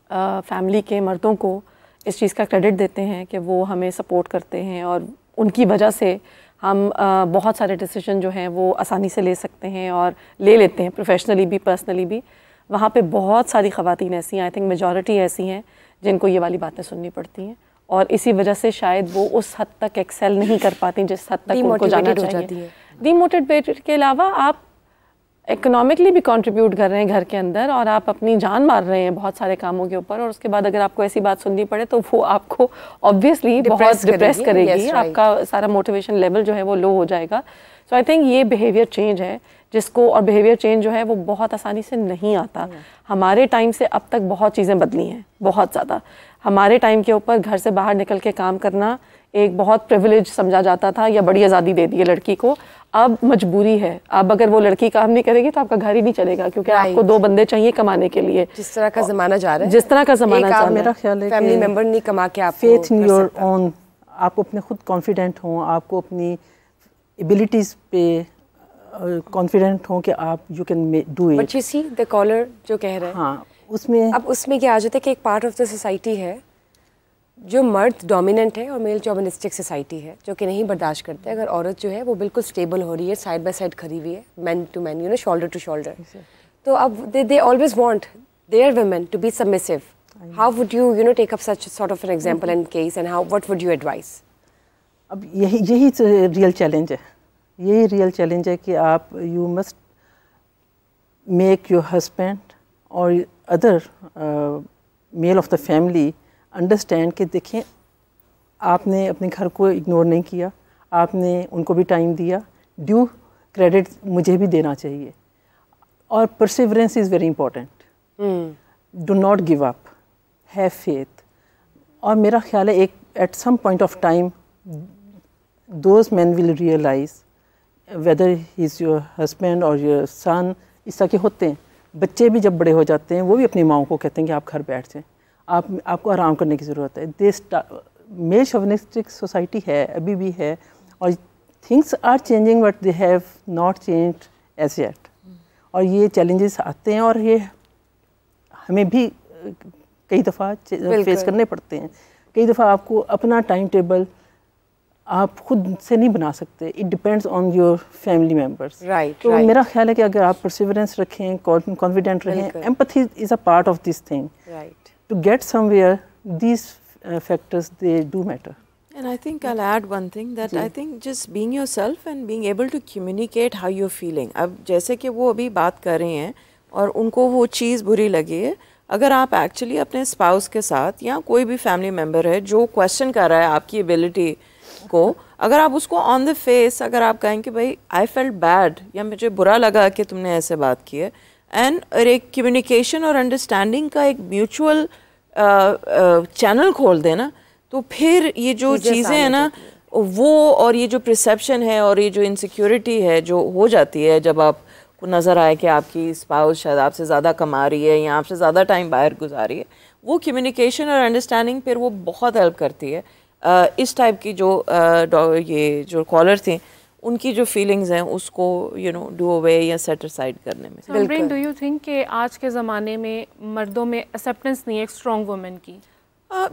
फैमिली के मर्दों को इस चीज़ का क्रेडिट देते हैं कि वो हमें सपोर्ट करते हैं और उनकी वजह से हम बहुत सारे डिसीजन जो हैं वो आसानी से ले सकते हैं और ले लेते हैं, प्रोफेशनली भी पर्सनली भी। वहाँ पे बहुत सारी ख़वातीन ऐसी हैं, आई थिंक मेजॉरिटी ऐसी हैं जिनको ये वाली बातें सुननी पड़ती हैं और इसी वजह से शायद वो उस हद तक एक्सेल नहीं कर पाती जिस हद तक उनको जाना चाहिए। डीमोटिवेटेड के अलावा आप इकोनॉमिकली भी कंट्रीब्यूट कर रहे हैं घर के अंदर और आप अपनी जान मार रहे हैं बहुत सारे कामों के ऊपर, और उसके बाद अगर आपको ऐसी बात सुननी पड़े तो वो आपको ऑब्वियसली बहुत डिप्रेस करेगी। आपका सारा मोटिवेशन लेवल जो है वो लो हो जाएगा। सो आई थिंक ये बिहेवियर चेंज है जिसको, और बिहेवियर चेंज जो है वो बहुत आसानी से नहीं आता। हमारे टाइम से अब तक बहुत चीज़ें बदली हैं, बहुत ज़्यादा। हमारे टाइम के ऊपर घर से बाहर निकल के काम करना एक बहुत प्रिविलेज समझा जाता था या बड़ी आज़ादी दे दी है लड़की को। अब मजबूरी है, अब अगर वो लड़की काम नहीं करेगी तो आपका घर ही नहीं चलेगा, क्योंकि आपको 2 बंदे चाहिए कमाने के लिए। जिस तरह का ज़माना जा रहा है, जिस तरह का ज़माना जा रहा है, मेरा ख्याल है फैमिली मेंबर नहीं कमा के आप फेथ इन योर ओन, आपको अपने खुद कॉन्फिडेंट हों, आपको अपनी एबिलिटीज़ पे कॉन्फिडेंट हों कि आप you can do it. But you see the caller जो कह रहे हैं, हाँ, उसमें अब उसमें क्या आ जाता है कि एक पार्ट ऑफ द सोसाइटी है जो मर्द डोमिनेंट है और मेल चॉविनिस्टिक सोसाइटी है जो कि नहीं बर्दाश्त करते। अगर औरत जो है वो बिल्कुल स्टेबल हो रही है, साइड बाय साइड खड़ी हुई है, man to man, you know, shoulder to shoulder, तो अब they always want their women to be submissive. How would you no take up such sort of an example and case and how what would you advise? अब यही रियल चैलेंज है, यही रियल चैलेंज है कि आप you must make your husband और other male of the family understand कि देखें, आपने अपने घर को इग्नोर नहीं किया, आपने उनको भी टाइम दिया, ड्यू क्रेडिट मुझे भी देना चाहिए, और perseverance is very important. Do not give up, have faith. और मेरा ख्याल है एक at some point of time those man will realise whether he is your husband और योर सन, इस तरह के होते हैं। बच्चे भी जब बड़े हो जाते हैं वो भी अपनी माओ को कहते हैं कि आप घर बैठ जाएं, आपको आराम करने की ज़रूरत है। मेल शोविनिस्टिक सोसाइटी है, अभी भी है, और things are changing but they have not changed as yet. और ये चैलेंजेस आते हैं और ये हमें भी कई दफ़ा फेस करने पड़ते हैं। कई दफ़ा आपको अपना टाइम टेबल आप खुद से नहीं बना सकते, it depends on your family members. तो मेरा ख्याल है कि अगर आप परसिवरेंस रखें, कॉन्फिडेंट रहें, empathy is a part of this thing. To get somewhere, these factors, they do matter. And I think I'll add one thing that I think just being yourself and being able to communicate how you're feeling. अब जैसे कि वो अभी बात कर रही हैं और उनको वो चीज़ बुरी लगी है, अगर आप एक्चुअली अपने स्पाउस के साथ या कोई भी फैमिली मेम्बर है जो क्वेश्चन कर रहा है आपकी एबिलिटी को, अगर आप उसको ऑन द फेस अगर आप कहें कि भाई आई फेल्ट बैड या मुझे बुरा लगा कि तुमने ऐसे बात की है, एंड एक कम्युनिकेशन और अंडरस्टैंडिंग का एक म्यूचुअल चैनल खोल देना, तो फिर ये जो चीज़ें हैं ना वो, और ये जो परसेप्शन है और ये जो इनसिक्योरिटी है जो हो जाती है जब आपको नज़र आए कि आपकी स्पाउस शायद आपसे ज़्यादा कमा रही है या आपसे ज़्यादा टाइम बाहर गुजारी है, वो कम्युनिकेशन और अंडरस्टैंडिंग फिर वो बहुत हेल्प करती है। इस टाइप की जो ये जो कॉलर थे उनकी जो फीलिंग्स हैं उसको यू नो डू अवे या सेट असाइड करने में। समरीन, डू यू थिंक कि आज के ज़माने में मर्दों में एक्सेप्टेंस नहीं है एक स्ट्रॉन्ग वुमेन की?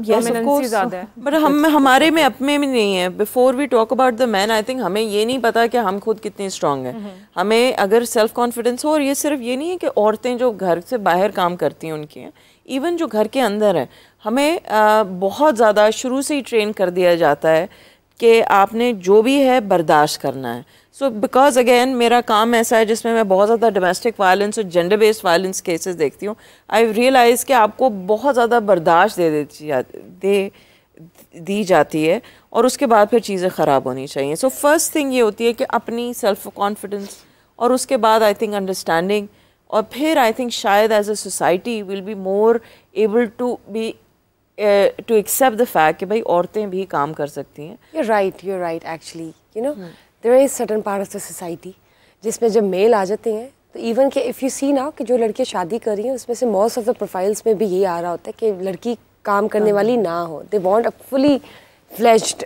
Yes, of course, but हमारे में अपने में नहीं है। Before we talk about the man, I think हमें ये नहीं पता कि हम खुद कितने स्ट्रॉन्ग हैं। हमें अगर सेल्फ कॉन्फिडेंस हो, और ये सिर्फ ये नहीं है कि औरतें जो घर से बाहर काम करती हैं उनकी हैं, इवन जो घर के अंदर है, हमें बहुत ज़्यादा शुरू से ही ट्रेन कर दिया जाता है कि आपने जो भी है बर्दाश्त करना है। सो बिकॉज अगेन मेरा काम ऐसा है जिसमें मैं बहुत ज़्यादा डोमेस्टिक वायलेंस और जेंडर बेस्ड वायलेंस केसेस देखती हूँ, आई रियलाइज़ कि आपको बहुत ज़्यादा बर्दाश्त दी जाती है और उसके बाद फिर चीज़ें ख़राब होनी चाहिए. सो फर्स्ट थिंग ये होती है कि अपनी सेल्फ कॉन्फिडेंस, और उसके बाद आई थिंक अंडरस्टैंडिंग, और फिर आई थिंक शायद as a society will be more able to be to accept the fact कि भाई औरतें भी काम कर सकती हैं. You're right actually. You know, there is certain part of the society जिसमें जब मेल आ जाते हैं तो इवन कि इफ़ यू सी ना कि जो लड़कियाँ शादी कर रही हैं उसमें से मोस्ट ऑफ द प्रोफाइल्स में भी ये आ रहा होता है कि लड़की काम करने वाली ना हो. They want a fully fledged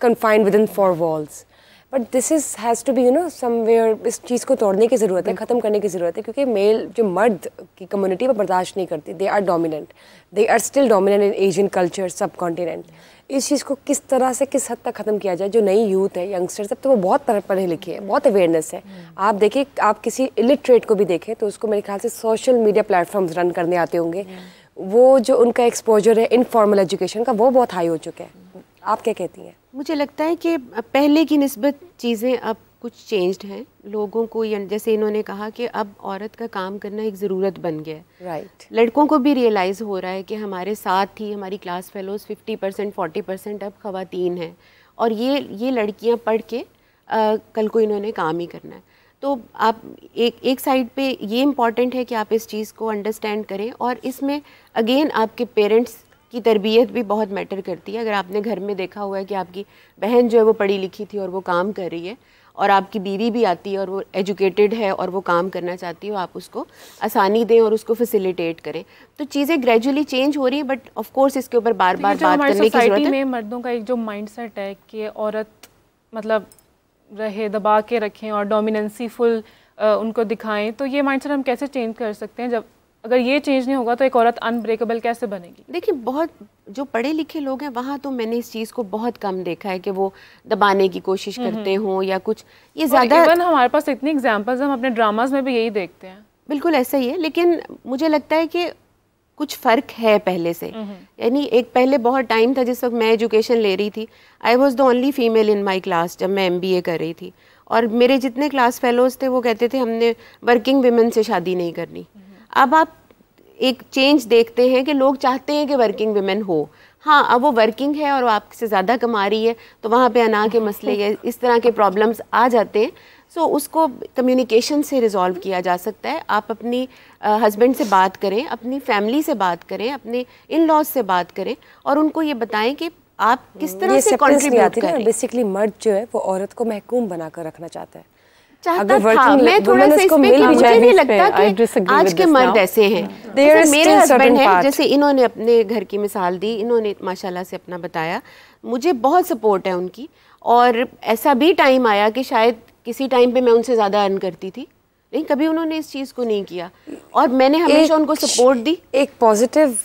confined within four walls. But this is has to be you know somewhere. इस चीज़ को तोड़ने की ज़रूरत है, ख़त्म करने की ज़रूरत है, क्योंकि मेल जो मर्द की कम्युनिटी वो बर्दाश्त नहीं करती. They are dominant, they are still dominant in Asian culture, subcontinent. इस चीज़ को किस तरह से किस हद तक ख़त्म किया जाए. जो नई यूथ है, यंगस्टर्स, अब तो वो बहुत पढ़े लिखे हैं, बहुत अवेयरनेस है. आप देखिए, आप किसी इलिटरेट को भी देखें तो उसको मेरे ख्याल से सोशल मीडिया प्लेटफॉर्म्स रन करने आते होंगे. वो जो उनका एक्सपोजर है इनफॉर्मल एजुकेशन का, वो बहुत हाई हो चुका है. आप क्या कहती हैं? मुझे लगता है कि पहले की निस्बत चीज़ें अब कुछ चेंज्ड हैं. लोगों को जैसे इन्होंने कहा कि अब औरत का काम करना एक ज़रूरत बन गया है. राइट. लड़कों को भी रियलाइज़ हो रहा है कि हमारे साथ ही हमारी क्लास फेलोज़ 50% 40% अब ख़वातीन हैं, और ये लड़कियां पढ़ के कल को इन्होंने काम ही करना है. तो आप एक साइड पे ये इम्पॉर्टेंट है कि आप इस चीज़ को अंडरस्टैंड करें, और इसमें अगेन आपके पेरेंट्स की तरबियत भी बहुत मैटर करती है. अगर आपने घर में देखा हुआ है कि आपकी बहन जो है वो पढ़ी लिखी थी और वो काम कर रही है, और आपकी बीवी भी आती है और वो एजुकेटेड है और वो काम करना चाहती है, आप उसको आसानी दें और उसको फैसिलिटेट करें. तो चीज़ें ग्रेजुअली चेंज हो रही हैं, बट ऑफ कोर्स इसके ऊपर बार बार बात करने की ज़रूरत है. में मर्दों का एक जो माइंडसेट है कि औरत मतलब रहे, दबा के रखें और डोमिनेंसी फुल उनको दिखाएं, तो ये माइंडसेट हम कैसे चेंज कर सकते हैं? जब अगर ये चेंज नहीं होगा तो एक औरत अनब्रेकेबल कैसे बनेगी? देखिए, बहुत जो पढ़े लिखे लोग हैं वहाँ तो मैंने इस चीज़ को बहुत कम देखा है कि वो दबाने की कोशिश करते हों या कुछ. ये ज़्यादा इवन हमारे पास इतनी एग्जांपल्स, हम अपने ड्रामाज में भी यही देखते हैं. बिल्कुल ऐसा ही है, लेकिन मुझे लगता है कि कुछ फ़र्क है पहले से. यानी एक पहले बहुत टाइम था जिस वक्त मैं एजुकेशन ले रही थी, I was the only female in my class जब मैं MBA कर रही थी, और मेरे जितने क्लास फेलोज़ थे वो कहते थे हमने वर्किंग विमेन से शादी नहीं करनी. अब आप एक चेंज देखते हैं कि लोग चाहते हैं कि वर्किंग विमेन हो. हाँ, अब वो वर्किंग है और वो आपसे ज़्यादा कमा रही है, तो वहाँ पे अना के मसले या इस तरह के प्रॉब्लम्स आ जाते हैं. सो उसको कम्युनिकेशन से रिजॉल्व किया जा सकता है. आप अपनी हस्बैंड से बात करें, अपनी फैमिली से बात करें, अपने इन लॉज से बात करें, और उनको ये बताएं कि आप किस तरह से कंट्रीब्यूट करें. बेसिकली मर्द जो है वो औरत को महकूम बनाकर रखना चाहता है. चाहता था. मैं थोड़ा सा इसमें कि मुझे नहीं लगता कि आज के मर्द ऐसे हैं. मेरे हस्बैंड हैं, जैसे इन्होंने अपने घर की मिसाल दी, इन्होंने माशाल्लाह से अपना बताया, मुझे बहुत सपोर्ट है उनकी. और ऐसा भी टाइम आया कि शायद किसी टाइम पे मैं उनसे ज़्यादा अर्न करती थी, लेकिन कभी उन्होंने इस चीज़ को नहीं किया, और मैंने हमेशा उनको सपोर्ट दी. एक पॉजिटिव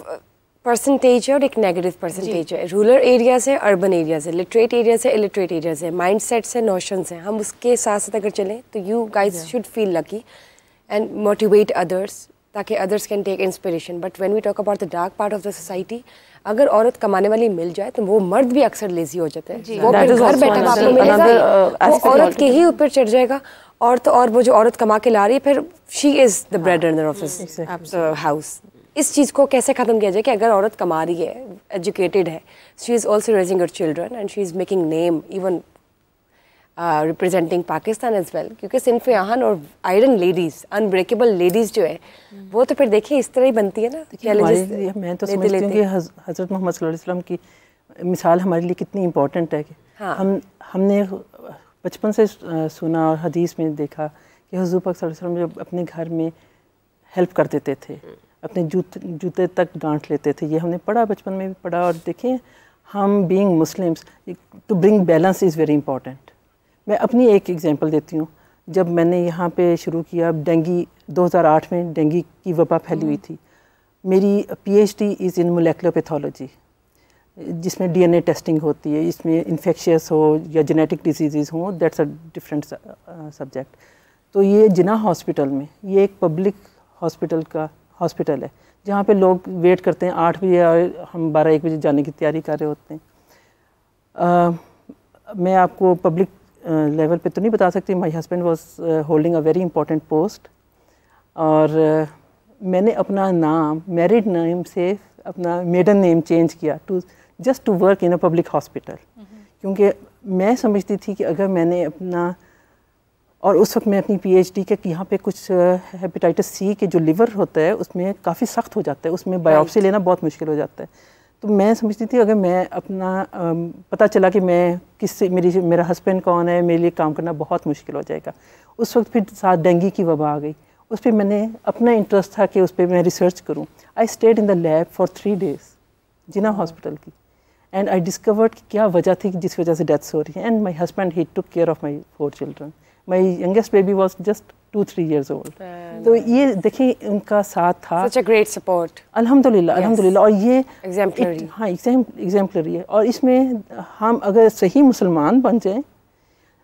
परसेंटेज है और एक नेगेटिव परसेंटेज है. रूरल एरिया से, अर्बन एरिया से, लिटरेट एरिया से, इलिटरेट एरिया से, माइंडसेट से, नोशंस हैं. हम उसके साथ साथ अगर चलें तो you guys should feel lucky and motivate others, ताकि others can take inspiration. But when we talk about the dark part of the society, अगर औरत कमाने वाली मिल जाए तो वो मर्द भी अक्सर लेजी हो जाते हैं. वो घर बैठा आपको मिलेगा, वो औरत के ही ऊपर चढ़ जाएगा. और तो और वो जो औरत कमा के ला रही है, फिर she is the bread earner of this house. इस चीज़ को कैसे ख़त्म किया जाए कि अगर औरत कमा रही है, एजुकेटेड है, she is also raising her children and she is making name, even representing Pakistan as well. क्योंकि सिन्फ़ आहन और आयरन लेडीज़, अनब्रेकेबल लेडीज़ जो है, वो तो फिर देखिए इस तरह ही बनती है ना. मैं तो समझती हूँ कि हज़रत मोहम्मद सल्लल्लाहु अलैहि वसल्लम की मिसाल हमारे लिए कितनी इम्पोर्टेंट है कि हमने बचपन से सुना और हदीस में देखा कि हुज़ूर पाक सल्लल्लाहु अलैहि वसल्लम जब अपने घर में हेल्प कर देते थे, अपने जूते तक गांठ लेते थे. ये हमने पढ़ा, बचपन में भी पढ़ा. और देखें, हम being Muslims, to bring balance is very important. मैं अपनी एक एग्जांपल देती हूँ. जब मैंने यहाँ पे शुरू किया, डेंगी 2008 में डेंगी की वबा फैली हुई थी. मेरी PhD is in molecular pathology, जिसमें DNA टेस्टिंग होती है. इसमें इन्फेक्शियस हो या जेनेटिक डिजीज़ हो, दैट्स अ डिफरेंट सब्जेक्ट. तो ये जिन्ना हॉस्पिटल में, ये एक पब्लिक हॉस्पिटल है जहाँ पे लोग वेट करते हैं 8 बजे और हम 12-1 बजे जाने की तैयारी कर रहे होते हैं. मैं आपको पब्लिक लेवल पे तो नहीं बता सकती. My husband was holding a very important post, और मैंने अपना नाम मैरिड नेम से अपना मेडन नेम चेंज किया just to work in a public hospital, क्योंकि मैं समझती थी कि अगर मैंने अपना, और उस वक्त मैं अपनी PhD के यहाँ पे कुछ हेपेटाइटिस C के जो लिवर होता है उसमें काफ़ी सख्त हो जाता है, उसमें बायोप्सी लेना बहुत मुश्किल हो जाता है। तो मैं समझती थी अगर मैं अपना पता चला कि मैं किससे, मेरा हस्बैंड कौन है, मेरे लिए काम करना बहुत मुश्किल हो जाएगा। उस वक्त फिर साथ डेंगू की वबा आ गई, उस पर मैंने अपना इंटरेस्ट था कि उस पर मैं रिसर्च करूँ। I stayed in the lab for 3 days Jinnah hospital की, एंड आई डिस्कवर्ड कि क्या वजह थी जिस वजह से डेथ्स हो रही है। And my husband he took care of my 4 children। My youngest baby was just 2-3 years old। तो ये देखिए उनका साथ था। Such a great support। अल्हम्दुलिल्लाह, अल्हम्दुलिल्लाह। और ये एग्जाम्पलरी, हाँ एग्जाम्पलरी है। और इसमें हम अगर सही मुसलमान बन जाएं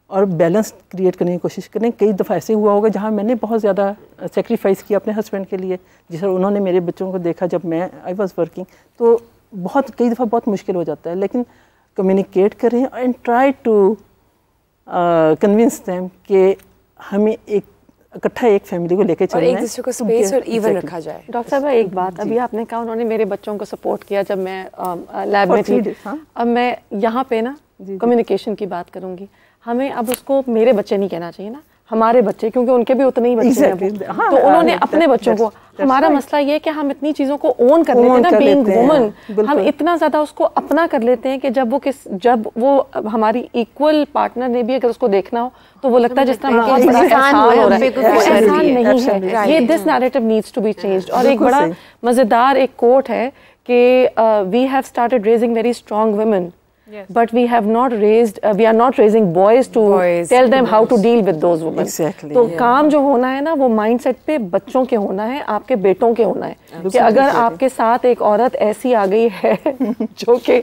और बैलेंस क्रिएट करने की कोशिश करें, कई दफ़ा ऐसे हुआ होगा जहाँ मैंने बहुत ज़्यादा सेक्रीफाइस किया अपने हस्बैंड के लिए, जिस तरह उन्होंने मेरे बच्चों को देखा जब मैं आई वॉज वर्किंग, तो कई दफ़ा बहुत मुश्किल हो जाता है। लेकिन कम्युनिकेट करें and try to convince them कि हमें इकट्ठा एक फैमिली को लेके चलना है, एक दूसरे को स्पेस और इवन रखा जाए। डॉक्टर साहब एक बात, अभी आपने कहा उन्होंने मेरे बच्चों को सपोर्ट किया जब मैं लैब में थी। अब मैं यहाँ पे ना कम्युनिकेशन की बात करूँगी। हमें अब उसको मेरे बच्चे नहीं कहना चाहिए ना, हमारे बच्चे, क्योंकि उनके भी उतने ही बच्चे हैं। तो उन्होंने अपने बच्चों को, हमारा मसला ये है कि हम इतनी चीज़ों को ओन कर लेते हैं ना, बीइंग वुमन, हम इतना ज़्यादा उसको अपना कर लेते हैं कि जब वो हमारी इक्वल पार्टनर ने भी अगर उसको देखना हो तो वो लगता है जिस तरह बहुत बड़ा एहसान हो रहा है। वो एहसान नहीं है ये, this narrative needs to be changed. और एक बड़ा मज़ेदार एक कोट है कि we have started raising very strong women, but we are not raising boys to tell them how to deal with those women। Exactly, तो काम जो होना है ना वो माइंडसेट पे बच्चों के होना है, आपके बेटों के होना है कि अगर आपके साथ एक औरत ऐसी आ गई है जो कि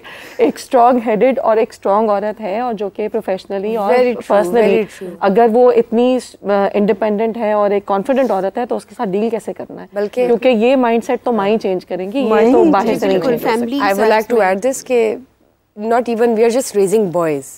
एक स्ट्रॉन्ग हेडेड और एक स्ट्रॉन्ग औरत है और जो कि प्रोफेशनली और पर्सनली अगर वो इतनी इंडिपेंडेंट है और एक कॉन्फिडेंट औरत है तो उसके साथ डील कैसे करना है, बल्कि क्योंकि ये माइंडसेट तो माँ ही चेंज करेंगी, ये तो बाहर से नहीं चेंज होगी। I would like to add this कि not even we are just raising boys,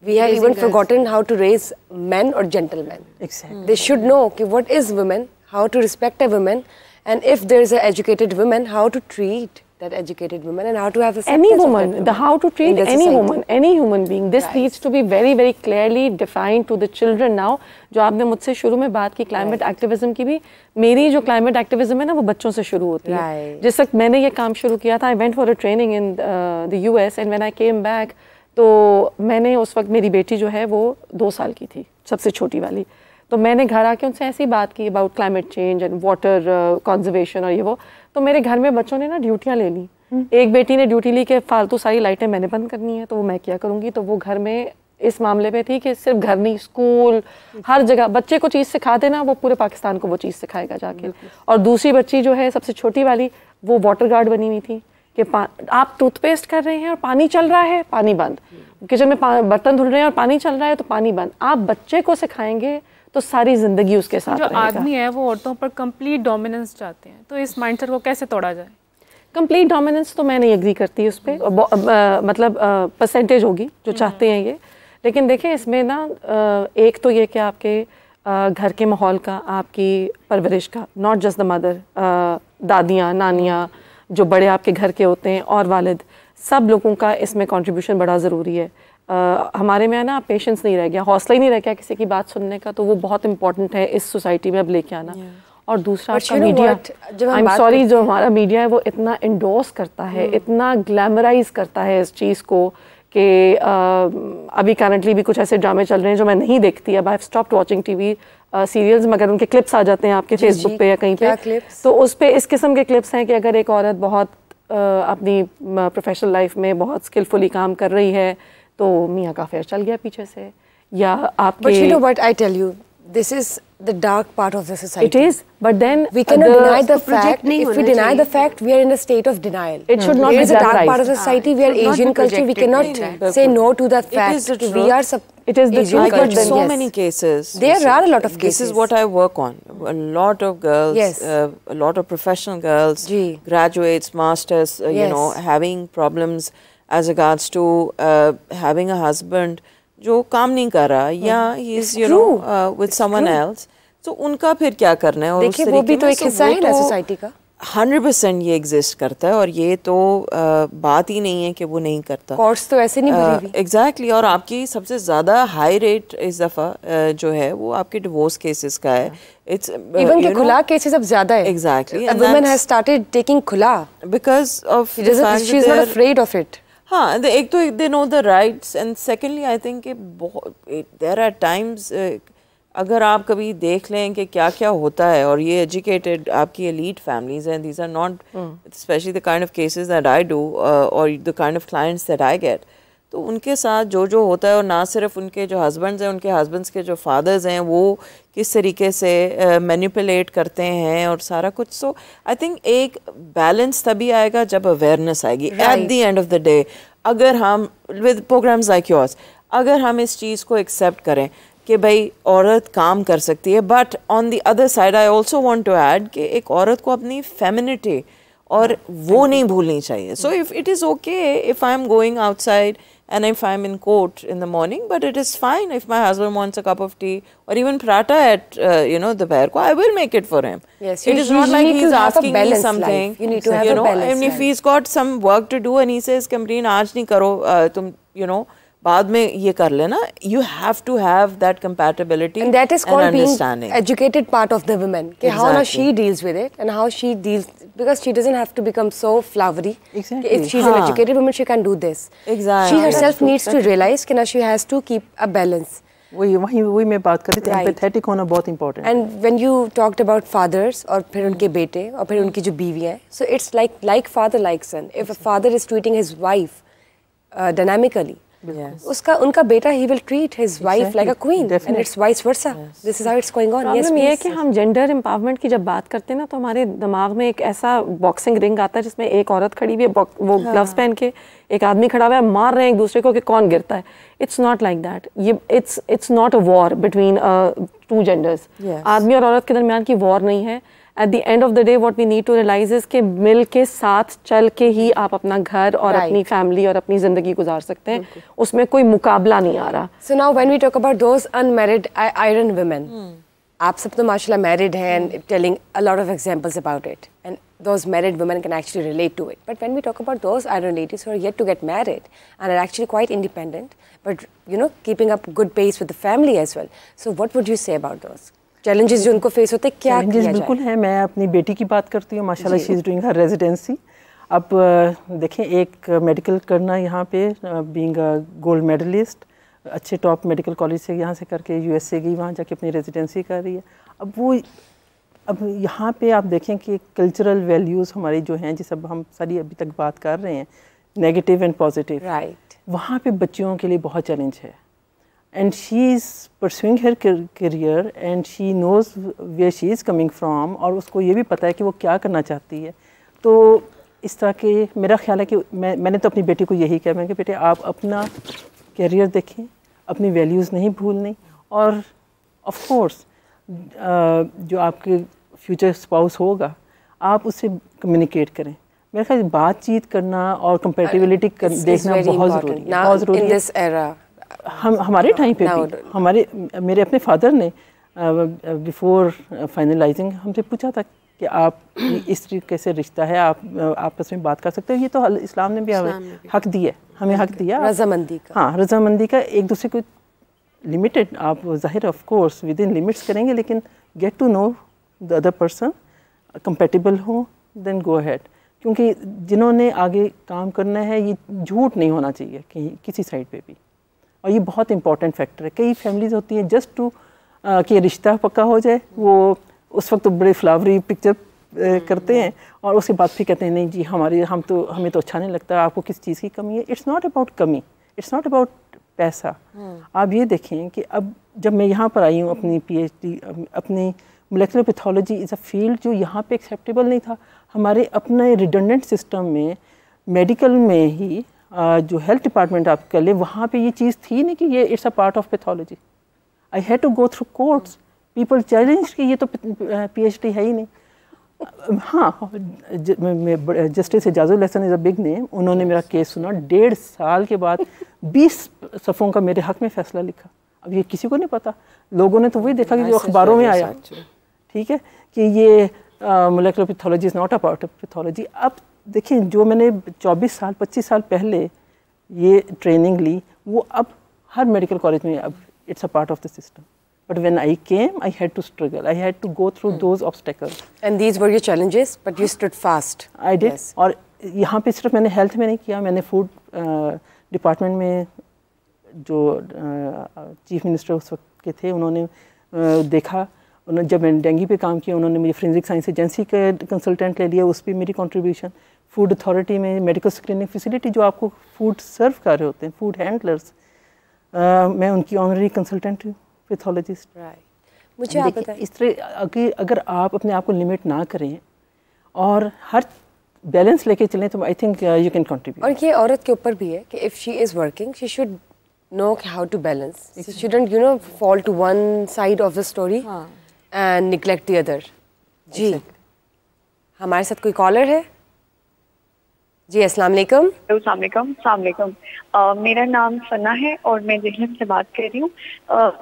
we have even forgotten how to raise men or gentlemen। Exactly, they should know कि what is women, how to respect a woman, and if there is an educated woman, how to treat that educated woman and how to have any woman, the how to treat any woman, any human being, this needs to be very very clearly defined to the children now। जो आपने मुझसे शुरू में बात की क्लाइमेट एक्टिविज्म की, भी मेरी जो क्लाइमेट एक्टिविज्म है ना वो बच्चों से शुरू होती है। जिस वक्त मैंने ये काम शुरू किया था, I went for a training in the US and when I came back, तो मैंने उस वक्त, मेरी बेटी जो है वो 2 साल की थी, सबसे छोटी वाली, तो मैंने घर आके उनसे ऐसी बात की about climate change and water conservation और ये वो। तो मेरे घर में बच्चों ने ना ड्यूटियाँ ले ली। एक बेटी ने ड्यूटी ली कि फालतू सारी लाइटें मैंने बंद करनी है, तो वो मैं क्या करूँगी। तो वो घर में इस मामले पे थी कि सिर्फ घर नहीं, स्कूल, हर जगह बच्चे को चीज़ सिखा देना, वो पूरे पाकिस्तान को वो चीज़ सिखाएगा जाके। और दूसरी बच्ची जो है सबसे छोटी वाली, वो वाटर गार्ड बनी हुई थी कि आप टूथपेस्ट कर रहे हैं और पानी चल रहा है, पानी बंद। किचन में बर्तन धुल रहे हैं और पानी चल रहा है तो पानी बंद। आप बच्चे को सिखाएंगे तो सारी जिंदगी उसके साथ रहेगा। जो आदमी है वो औरतों पर कंप्लीट डोमिनेंस चाहते हैं, तो इस माइंडसेट को कैसे तोड़ा जाए? कंप्लीट डोमिनेंस तो मैं नहीं एग्री करती उस पर, मतलब परसेंटेज होगी जो चाहते हैं ये। लेकिन देखें इसमें ना एक तो ये कि आपके घर के माहौल का, आपकी परवरिश का, नॉट जस्ट द मदर, दादियाँ, नानियाँ, जो बड़े आपके घर के होते हैं और वालिद, सब लोगों का इसमें कंट्रीब्यूशन बड़ा ज़रूरी है। हमारे में ना पेशेंस नहीं रह गया, हौसला ही नहीं रह गया किसी की बात सुनने का, तो वो बहुत इंपॉर्टेंट है इस सोसाइटी में अब लेके आना। और दूसरा आपका मीडिया, आई एम सॉरी, जो हमारा मीडिया है वो इतना इंडोर्स करता है, इतना ग्लैमराइज करता है इस चीज़ को कि अभी करंटली भी कुछ ऐसे ड्रामे चल रहे हैं जो मैं नहीं देखती। अब I have stopped watching TV serials, मगर उनके क्लिप्स आ जाते हैं आपके फेसबुक पे या कहीं पे, तो उस पे इस किस्म के क्लिप्स हैं कि अगर एक औरत बहुत अपनी प्रोफेशनल लाइफ में बहुत स्किलफुली काम कर रही है तो मियाँ का अफेयर चल गया पीछे से, या आपके। But you know what I tell you, this is the dark part of the society. It is, but then we cannot deny the fact. If we deny the fact, we are in a state of denial. It should not be glamorized. There is a dark part of the society. We are Asian culture. We cannot say no to that fact. We are it is the truth, but so many cases. There are a lot of cases. This is what I work on. A lot of girls, a lot of professional girls, graduates, masters, you know, having problems as regards to having a husband जो काम नहीं कर रहा, या he is you know with someone else, तो उनका फिर क्या करना है। और देखिए वो भी तो एक हिस्सा है ना सोसाइटी का। 100% ये एग्जिस्ट करता है, और ये तो बात ही नहीं है कि वो नहीं करता। कोर्ट्स तो ऐसे नहीं भरी हुई। एग्जैक्टली, और आपकी सबसे ज़्यादा हाई रेट इस दफ़ा जो है वो आपके डिवोर्स केसेस का है। इट्स इवन के खुला केसेस अब ज़्यादा है। Exactly, a woman has started taking खुला because of she is not afraid of it। हाँ, एक तो they know the rights, and secondly I think there are times अगर आप कभी देख लें कि क्या क्या होता है, और ये एजुकेटेड आपकी एलीट फैमिलीज हैं, these are not especially the kind of cases that I do or the kind of clients that I get, तो उनके साथ जो होता है, और ना सिर्फ उनके जो हस्बैंड्स हैं, उनके हस्बैंड्स के जो फादर्स हैं वो किस तरीके से मैनिपुलेट करते हैं और सारा कुछ। सो आई थिंक एक बैलेंस तभी आएगा जब अवेयरनेस आएगी eight the end of the day. अगर हम विद प्रोग्राम्स लाइक योर्स, अगर हम इस चीज़ को एक्सेप्ट करें कि भाई औरत काम कर सकती है, but on the other side I also want to add कि एक औरत को अपनी फेमिनिटी और वो नहीं भूलनी चाहिए। So if it is okay if I am going outside and if I'm in court in the morning, but it is fine if my husband wants a cup of tea or even paratha at dopaihar ko, I will make it for him. Yes, it is not like he's asking me something. You need to have a balance. And if he's got some work to do and he says, Kamreen, aaj nahi karo, tum बाद में ये कर लेना, you have to have that compatibility and that is called being educated part of the women. Exactly. How now she deals with it and how she deals, because she doesn't have to become so flowery. Exactly. If she's an educated woman, she can do this. Exactly. She herself needs to realize कि ना she has to keep a balance. वही मैं बात कर रही थी, empathetic होना बहुत important. And when you talked about fathers और फिर उनके बेटे और फिर उनकी जो बीवियाँ हैं, so it's like father like son. If a father is treating his wife dynamically, yes, उनका बेटा he will treat his wife like a queen. Definitely. And it's vice versa. Yes. This is how it's going on. Problem ये है कि हम जेंडर एम्पावरमेंट की जब बात करते हैं ना, तो हमारे दिमाग में एक ऐसा बॉक्सिंग रिंग आता है जिसमें एक औरत खड़ी हुई है, वो ग्लव्स पहन के, एक आदमी खड़ा हुआ है, मार रहे हैं एक दूसरे को कि कौन गिरता है। It's not like that. ये it's not a war between two genders. आदमी और औरत के दरमियान की वॉर नहीं है। At the end of the day what we need to realize is कि मिल के साथ चल के ही आप अपना घर और अपनी फैमिली और अपनी ज़िंदगी गुजार सकते हैं, उसमें कोई मुकाबला नहीं आ रहा। So now when we talk about those unmarried iron women, आप सब तो माशाल्लाह मैरिड हैं and telling a lot of examples about it, and those married women can actually relate to it. But when we talk about those iron ladies who are yet to get married and are actually quite independent, but keeping up good pace with the family as well, so what would you say about those challenges जो उनको face होते हैं? क्या challenges बिल्कुल हैं। मैं अपनी बेटी की बात करती हूँ, माशाल्लाह she is doing her residency. अब देखें, एक मेडिकल करना यहाँ पे, बीइंग अ गोल्ड मेडलिस्ट, अच्छे टॉप मेडिकल कॉलेज से यहाँ से करके USA गई, वहाँ जाके अपनी रेजिडेंसी कर रही है। अब यहाँ पे आप देखें कि कल्चरल वैल्यूज़ हमारी जो हैं, जिस अब हम सारी अभी तक बात कर रहे हैं, नेगेटिव एंड पॉजिटिव, राइट, वहाँ पे बच्चियों के लिए बहुत चैलेंज है। And she is pursuing her career and she knows where she is coming from, और उसको ये भी पता है कि वो क्या करना चाहती है। तो इस तरह के मेरा ख्याल है कि मैंने तो अपनी बेटी को यही कहा, मैंने कहा बेटे आप अपना करियर देखें, अपनी वैल्यूज़ नहीं भूलनी, और ऑफ कोर्स जो आपके फ्यूचर स्पाउस होगा आप उससे कम्युनिकेट करें। मेरे ख्याल बातचीत करना और कंपेटिबिलिटी देखना बहुत ज़रूरी है। हमारे टाइम पे भी मेरे अपने फादर ने बिफोर फाइनलाइजिंग हमसे पूछा था कि आप इस तरीके से रिश्ता है, आप आपस में बात कर सकते हो। ये तो इस्लाम ने भी हमें हक दिया, रजामंदी का। हाँ, रजामंदी का, एक दूसरे को लिमिटेड, आप ज़ाहिर of course within limits करेंगे, लेकिन get to know the other person, compatible हो, देन गो अहेड। क्योंकि जिन्होंने आगे काम करना है, ये झूठ नहीं होना चाहिए कहीं किसी साइड पे भी, और ये बहुत इंपॉर्टेंट फैक्टर है। कई फैमिलीज होती हैं जस्ट टू कि रिश्ता पक्का हो जाए, वो उस वक्त तो बड़े फ्लावरी पिक्चर करते हैं, और उसके बाद फिर कहते हैं नहीं जी हमें तो अच्छा नहीं लगता, आपको किस चीज़ की कमी है। इट्स नॉट अबाउट कमी, इट्स नॉट अबाउट पैसा। आप ये देखें कि अब जब मैं यहाँ पर आई हूँ, अपनी PhD, अपनी molecular pathology is a field जो यहाँ पे एक्सेप्टेबल नहीं था। हमारे अपने रिडंडेंट सिस्टम में, मेडिकल में ही जो हेल्थ डिपार्टमेंट आप कर ले, वहाँ पे ये चीज़ थी नहीं कि ये it's a part of pathology. I had to go through courts, people challenge कि ये तो PhD है ही नहीं। हाँ, justice Ejazul Hassan is a big name, उन्होंने मेरा केस सुना, 1.5 साल के बाद 20 सफ़ों का मेरे हक़ में फ़ैसला लिखा। अब ये किसी को नहीं पता, लोगों ने तो वही देखा कि जो अखबारों में आया, ठीक है, कि ये molecular pathology is not a part of pathology. अब देखिए जो मैंने 24 साल 25 साल पहले ये ट्रेनिंग ली, वो अब हर मेडिकल कॉलेज में अब it's a part of the system. But when I came, I had to struggle. I had to go through those obstacles. And these were your challenges, but you stood fast. I did. Yes. और यहाँ पे सिर्फ मैंने हेल्थ में नहीं किया, मैंने फूड डिपार्टमेंट में जो चीफ मिनिस्टर उस वक्त के थे, उन्होंने देखा, उन्होंने जब मैंने डेंगू पे काम किया, उन्होंने मुझे फोरेंसिक साइंस एजेंसी का कंसल्टेंट ले लिया, उस पर मेरी कंट्रीब्यूशन। फूड अथॉरिटी में मेडिकल स्क्रीनिंग फैसिलिटी जो आपको फूड सर्व कर रहे होते हैं, फूड हैंडलर्स, मैं उनकी ऑनरी कंसल्टेंट हूँ, पैथोलॉजिस्ट। मुझे आप बताएं, इस तरह अगर आप अपने आप को लिमिट ना करें और हर बैलेंस लेके चलें तो I think you can contribute. और ये औरत के ऊपर भी है कि if she is working she should know how to balance, she shouldn't you know fall to one side of the story and neglect the other. जी हमारे साथ कोई कॉलर है? जी अस्सलाम वालेकुम। अस्सलाम वालेकुम। मेरा नाम सना है और मैं जहनम से बात कर रही हूँ।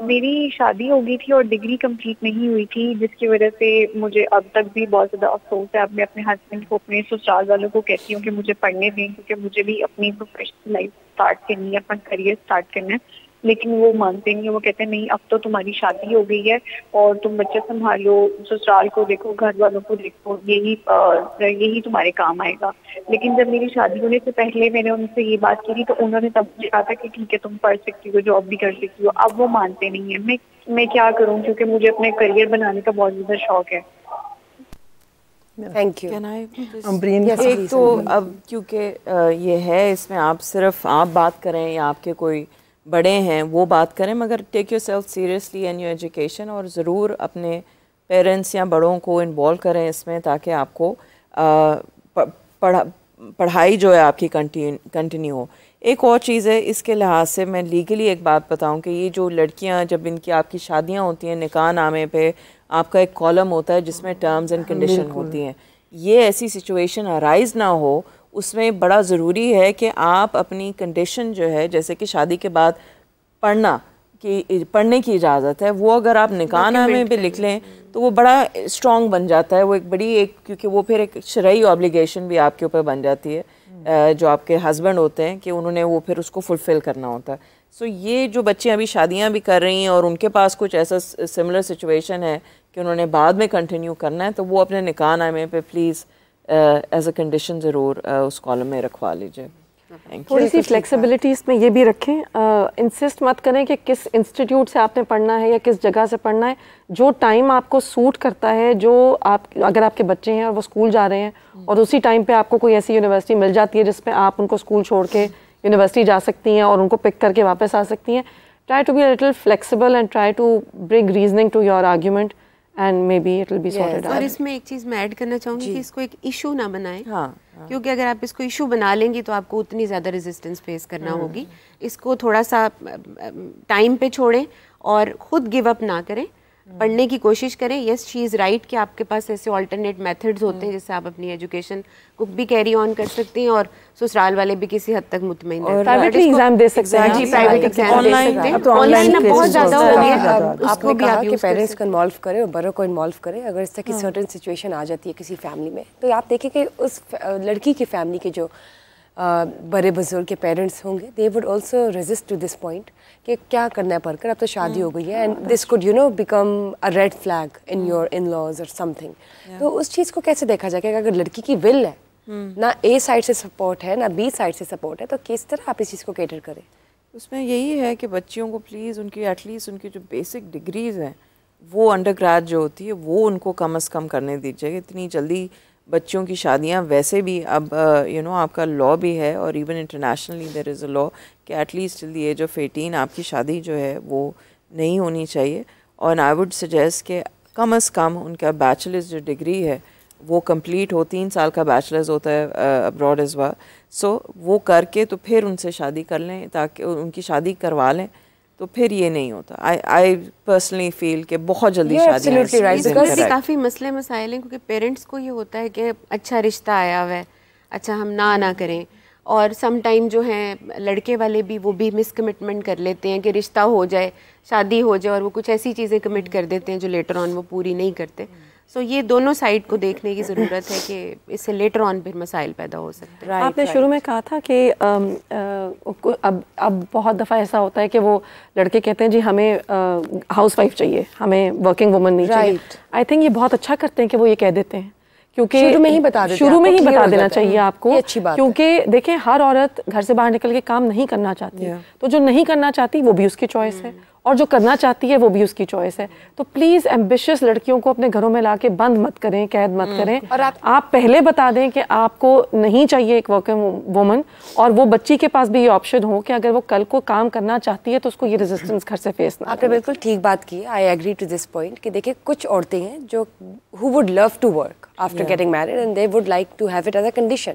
मेरी शादी हो गई थी और डिग्री कंप्लीट नहीं हुई थी, जिसकी वजह से मुझे अब तक भी बहुत ज़्यादा अफसोस है। अब मैं अपने हस्बैंड को, अपने ससुराल वालों को कहती हूँ कि मुझे पढ़ने दें, क्योंकि मुझे भी अपनी प्रोफेशनल लाइफ स्टार्ट करनी है, अपना करियर स्टार्ट करना है। लेकिन वो मानते नहीं है, वो कहते हैं नहीं अब तो तुम्हारी शादी हो गई है और तुम बच्चे संभालो, ससुराल को देखो, घर वालों को देखो, यही तुम्हारे काम आएगा। लेकिन जब मेरी शादी होने से पहले मैंने उनसे ये बात की थी तो उन्होंने तब मुझे कहा था कि ठीक है तुम पढ़ सकती हो, जॉब भी कर सकती हो। अब वो मानते नहीं है। मैं क्या करूँ, क्योंकि मुझे अपने करियर बनाने का बहुत ज़्यादा शौक है। Thank you. एक तो अब क्योंकि ये है, इसमें आप सिर्फ आप बात करें या आपके कोई बड़े हैं वो बात करें, मगर take yourself seriously in your education और ज़रूर अपने पेरेंट्स या बड़ों को इन्वॉल्व करें इसमें, ताकि आपको पढ़ाई जो है आपकी कंटिन्यू हो। एक और चीज़ है, इसके लिहाज से मैं लीगली एक बात बताऊं कि ये जो लड़कियां जब इनकी आपकी शादियां होती हैं, निकाह नामे पे आपका एक कॉलम होता है जिसमें टर्म्स एंड कंडीशन होती हैं। ये ऐसी सिचुएशन अराइज ना हो, उसमें बड़ा ज़रूरी है कि आप अपनी कंडीशन जो है, जैसे कि शादी के बाद पढ़ने की इजाज़त है, वो अगर आप निकाह नामे पे लिख लें तो वो बड़ा स्ट्रॉन्ग बन जाता है। वो एक बड़ी क्योंकि वो फिर एक शरई ऑब्लिगेशन भी आपके ऊपर बन जाती है, जो आपके हस्बैंड होते हैं कि उन्होंने वो फिर उसको फुलफ़िल करना होता है। सो ये जो बच्चे अभी शादियां भी कर रही हैं और उनके पास कुछ ऐसा सिमिलर सिचुएशन है कि उन्होंने बाद में कंटिन्यू करना है, तो वो अपने निकाह नामे पे प्लीज़ एज अ कंडीशन ज़रूर उस कॉलम में रखवा लीजिए। थोड़ी सी फ्लेक्सिबिलिटी इसमें ये भी रखें, इंसिस्ट मत करें कि किस इंस्टीट्यूट से आपने पढ़ना है या किस जगह से पढ़ना है। जो टाइम आपको सूट करता है, जो आप अगर आपके बच्चे हैं और वो स्कूल जा रहे हैं और उसी टाइम पे आपको कोई ऐसी यूनिवर्सिटी मिल जाती है जिसमें आप उनको स्कूल छोड़ के यूनिवर्सिटी जा सकती हैं और उनको पिक करके वापस आ सकती हैं, try to be a little flexible and try to bring reasoning to your argument and maybe it will be sorted out. और इसमें एक चीज़ मैं ऐड करना चाहूँगी कि इसको एक इशू ना बनाएं। क्योंकि अगर आप इसको इशू बना लेंगी तो आपको उतनी ज़्यादा रेजिस्टेंस फेस करना होगी। इसको थोड़ा सा टाइम पे छोड़ें और ख़ुद गिव अप ना करें, पढ़ने की कोशिश करें। यस शी इज़ राइट कि आपके पास ऐसे ऑल्टरनेट मेथड्स होते हैं जिससे आप अपनी एजुकेशन को भी कैरी ऑन कर सकती हैं और ससुराल वाले भी किसी हद तक मुतमईन रहते हैं। प्राइवेट एग्जाम दे सकते हैं, प्राइवेट एग्जाम दे सकते हैं। ऑनलाइन बहुत ज़्यादा हो गया, उसको भी आप यूज़ पेरेंट्स को इन्वॉल्व करें और बड़ों को इन्वॉल्व करें। अगर इस तरह की सर्टेन सिचुएशन आ जाती है किसी फैमिली में, तो आप देखें कि उस लड़की की फैमिली के जो बड़े बुजुर्ग के पेरेंट्स होंगे, they would also resist to this point कि क्या करना है पढ़कर, अब तो शादी हो गई है, and this could you know become a red flag in your in laws और समथिंग। तो उस चीज़ को कैसे देखा जाए कि अगर लड़की की विल है, ना ए साइड से सपोर्ट है ना बी साइड से सपोर्ट है, तो किस तरह आप इस चीज़ को कैटर करें? उसमें यही है कि बच्चियों को प्लीज़ उनकी एटलीस्ट उनकी जो बेसिक डिग्रीज़ हैं, वो अंडर ग्रेड जो होती है वो उनको कम से कम करने दीजिए। इतनी जल्दी बच्चों की शादियां वैसे भी अब आपका लॉ भी है और even internationally there is a law कि at least till the age of 18 आपकी शादी जो है वो नहीं होनी चाहिए। और आई वुड सजेस्ट कि कम से कम उनका बैचलर्स जो डिग्री है वो कंप्लीट हो, 3 साल का बैचलर्स होता है अब्रॉड एज वेल। सो वो करके तो फिर उनसे शादी कर लें, ताकि उनकी शादी करवा लें, तो फिर ये नहीं होता। आई पर्सनली फील कि बहुत जल्दी शादी काफ़ी मसले मसाइल हैं, क्योंकि पेरेंट्स को ये होता है कि अच्छा रिश्ता आया हुआ है, अच्छा हम ना करें। और सम टाइम जो हैं लड़के वाले भी वो भी मिस कमिटमेंट कर लेते हैं कि रिश्ता हो जाए, शादी हो जाए, और वो कुछ ऐसी चीज़ें कमिट कर देते हैं जो लेटर ऑन वो पूरी नहीं करते। सो ये दोनों साइड को देखने की ज़रूरत है कि इससे लेटर ऑन फिर मसाइल पैदा हो सकते हैं। आपने शुरू में कहा था कि अब बहुत दफ़ा ऐसा होता है कि वो लड़के कहते हैं जी हमें हाउसवाइफ चाहिए, हमें वर्किंग वुमन नहीं चाहिए। आई थिंक ये बहुत अच्छा करते हैं कि वो ये कह देते हैं, क्योंकि शुरू में ही बता देना चाहिए आपको, क्योंकि देखें हर औरत घर से बाहर निकल के काम नहीं करना चाहती, तो जो नहीं करना चाहती वो भी उसकी चॉइस है, और जो करना चाहती है वो भी उसकी चॉइस है। तो प्लीज़ एम्बिशियस लड़कियों को अपने घरों में लाके बंद मत करें, कैद मत करें, और आप पहले बता दें कि आपको नहीं चाहिए एक वर्किंग वुमन, और वो बच्ची के पास भी ये ऑप्शन हो कि अगर वो कल को काम करना चाहती है तो उसको ये रेजिस्टेंस घर से फेस ना। आपने बिल्कुल ठीक बात की, I agree to this point कि देखिए कुछ औरतें हैं जो who would love to work after getting married and they would like to have it as a condition,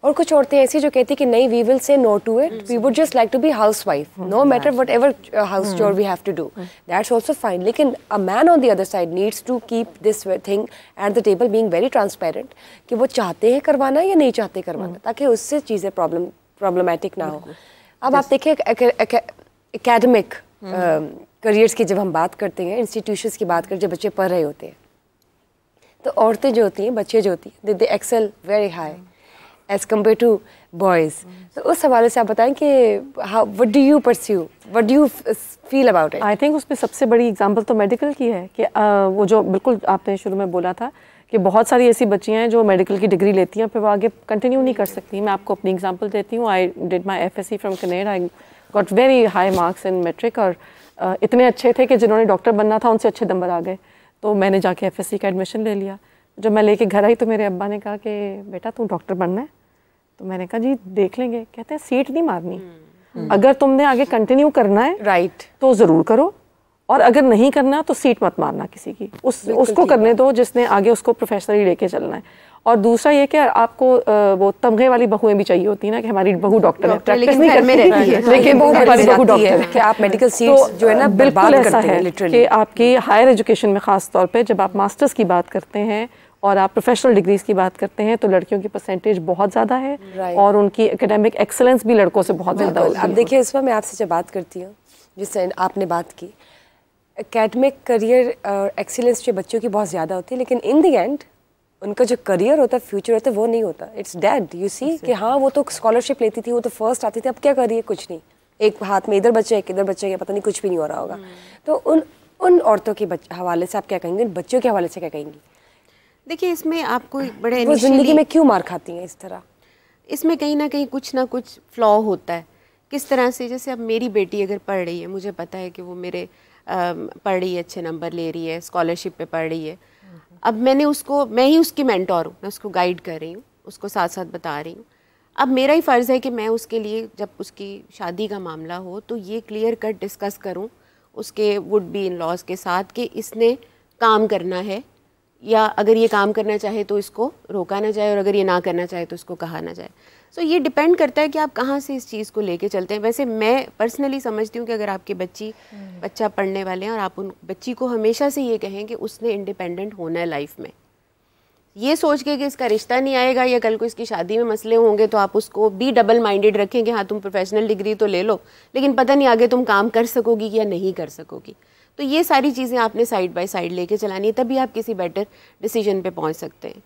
और कुछ औरतें ऐसी जो कहती कि नहीं, we will say no to it, we would just like to be house wife, no matter what house chore we have to do, that's also fine. लेकिन a man on the other side needs to keep this thing at the table, being very transparent कि वो चाहते हैं करवाना या नहीं चाहते करवाना, ताकि उससे चीज़ें प्रॉब्लमेटिक ना हो। अब आप देखिए एकेडमिक करियर्स की जब हम बात करते हैं, इंस्टीट्यूशंस की बात करते हैं, जब बच्चे पढ़ रहे होते हैं तो औरतें जो होती हैं, बच्चे जो होती हैं, they excel very high as compared to boys. तो उस हवाले से आप बताएं कि what do you pursue, what do you feel about it? I think उसमें सबसे बड़ी एग्जांपल तो मेडिकल की है कि वो जो बिल्कुल आपने शुरू में बोला था कि बहुत सारी ऐसी बच्चियां हैं जो मेडिकल की डिग्री लेती हैं फिर वो आगे कंटिन्यू नहीं कर सकती। मैं आपको अपनी एग्जांपल देती हूँ। I did my FSc from Canada, I got very high marks in matric, और इतने अच्छे थे कि जिन्होंने डॉक्टर बनना था उनसे अच्छे नंबर आ गए, तो मैंने जाके FSc का एडमिशन ले लिया। जब मैं लेके घर आई तो मेरे अब्बा ने कहा कि बेटा तू डॉक्टर बनना है, तो मैंने कहा जी देख लेंगे। कहते हैं सीट नहीं मारनी, अगर तुमने आगे कंटिन्यू करना है तो ज़रूर करो, और अगर नहीं करना तो सीट मत मारना किसी की, उसको करने दो जिसने आगे उसको प्रोफेशनली लेके चलना है। और दूसरा ये कि आपको वो तमगे वाली बहुएं भी चाहिए होती है ना कि हमारी बहू डॉक्टर है, प्रैक्टिस नहीं करती है लेकिन हमारी बहू डॉक्टर है, कि आप मेडिकल सीट्स जो है ना बिल्कुल ऐसा है कि आपकी हायर एजुकेशन में ख़ास तौर पे जब आप मास्टर्स की बात करते हैं और आप प्रोफेशनल डिग्रीज की बात करते हैं तो लड़कियों की परसेंटेज बहुत ज़्यादा है और उनकी एकेडमिक एक्सेलेंस भी लड़कों से बहुत ज़्यादा होती है। अब देखिए इस पर मैं आपसे जब बात करती हूँ, जिससे आपने बात की, एकेडमिक करियर और एक्सीलेंस जो बच्चों की बहुत ज़्यादा होती है, लेकिन इन द एंड उनका जो करियर होता है, फ्यूचर होता है, वो नहीं होता। It's dead. यू सी कि हाँ वो तो स्कॉलरशिप लेती थी, वो तो फर्स्ट आती थी, अब क्या करिए? कुछ नहीं, एक हाथ में इधर बच्चा है, इधर बच्चा है, पता नहीं कुछ भी नहीं हो रहा होगा। तो उन औरतों के हवाले से आप क्या कहेंगे, बच्चों के हवाले से क्या कहेंगी? देखिए इसमें आपको बड़े वो ज़िंदगी में क्यों मार खाती हैं इस तरह? इसमें कहीं ना कहीं कुछ ना कुछ फ्लॉ होता है। किस तरह से, जैसे अब मेरी बेटी अगर पढ़ रही है, मुझे पता है कि वो मेरे पढ़ रही है, अच्छे नंबर ले रही है, स्कॉलरशिप पे पढ़ रही है, अब मैं ही उसकी मेंटोर हूँ, मैं उसको गाइड कर रही हूँ, उसको साथ साथ बता रही हूँ। अब मेरा ही फ़र्ज़ है कि मैं उसके लिए जब उसकी शादी का मामला हो तो ये क्लियर कट डिस्कस करूँ उसके वुड बी इन लॉज के साथ कि इसने काम करना है, या अगर ये काम करना चाहे तो इसको रोका ना जाए, और अगर ये ना करना चाहे तो इसको कहा ना जाए। सो ये डिपेंड करता है कि आप कहाँ से इस चीज़ को लेके चलते हैं। वैसे मैं पर्सनली समझती हूँ कि अगर आपके बच्चा पढ़ने वाले हैं और आप उन बच्ची को हमेशा से ये कहें कि उसने इंडिपेंडेंट होना है लाइफ में, ये सोच के कि इसका रिश्ता नहीं आएगा या कल को इसकी शादी में मसले होंगे तो आप उसको भी डबल माइंडेड रखें कि हाँ तुम प्रोफेशनल डिग्री तो ले लो लेकिन पता नहीं आगे तुम काम कर सकोगी या नहीं कर सकोगी। तो ये सारी चीज़ें आपने साइड बाय साइड लेके चलानी है, तभी आप किसी बेटर डिसीजन पे पहुंच सकते हैं।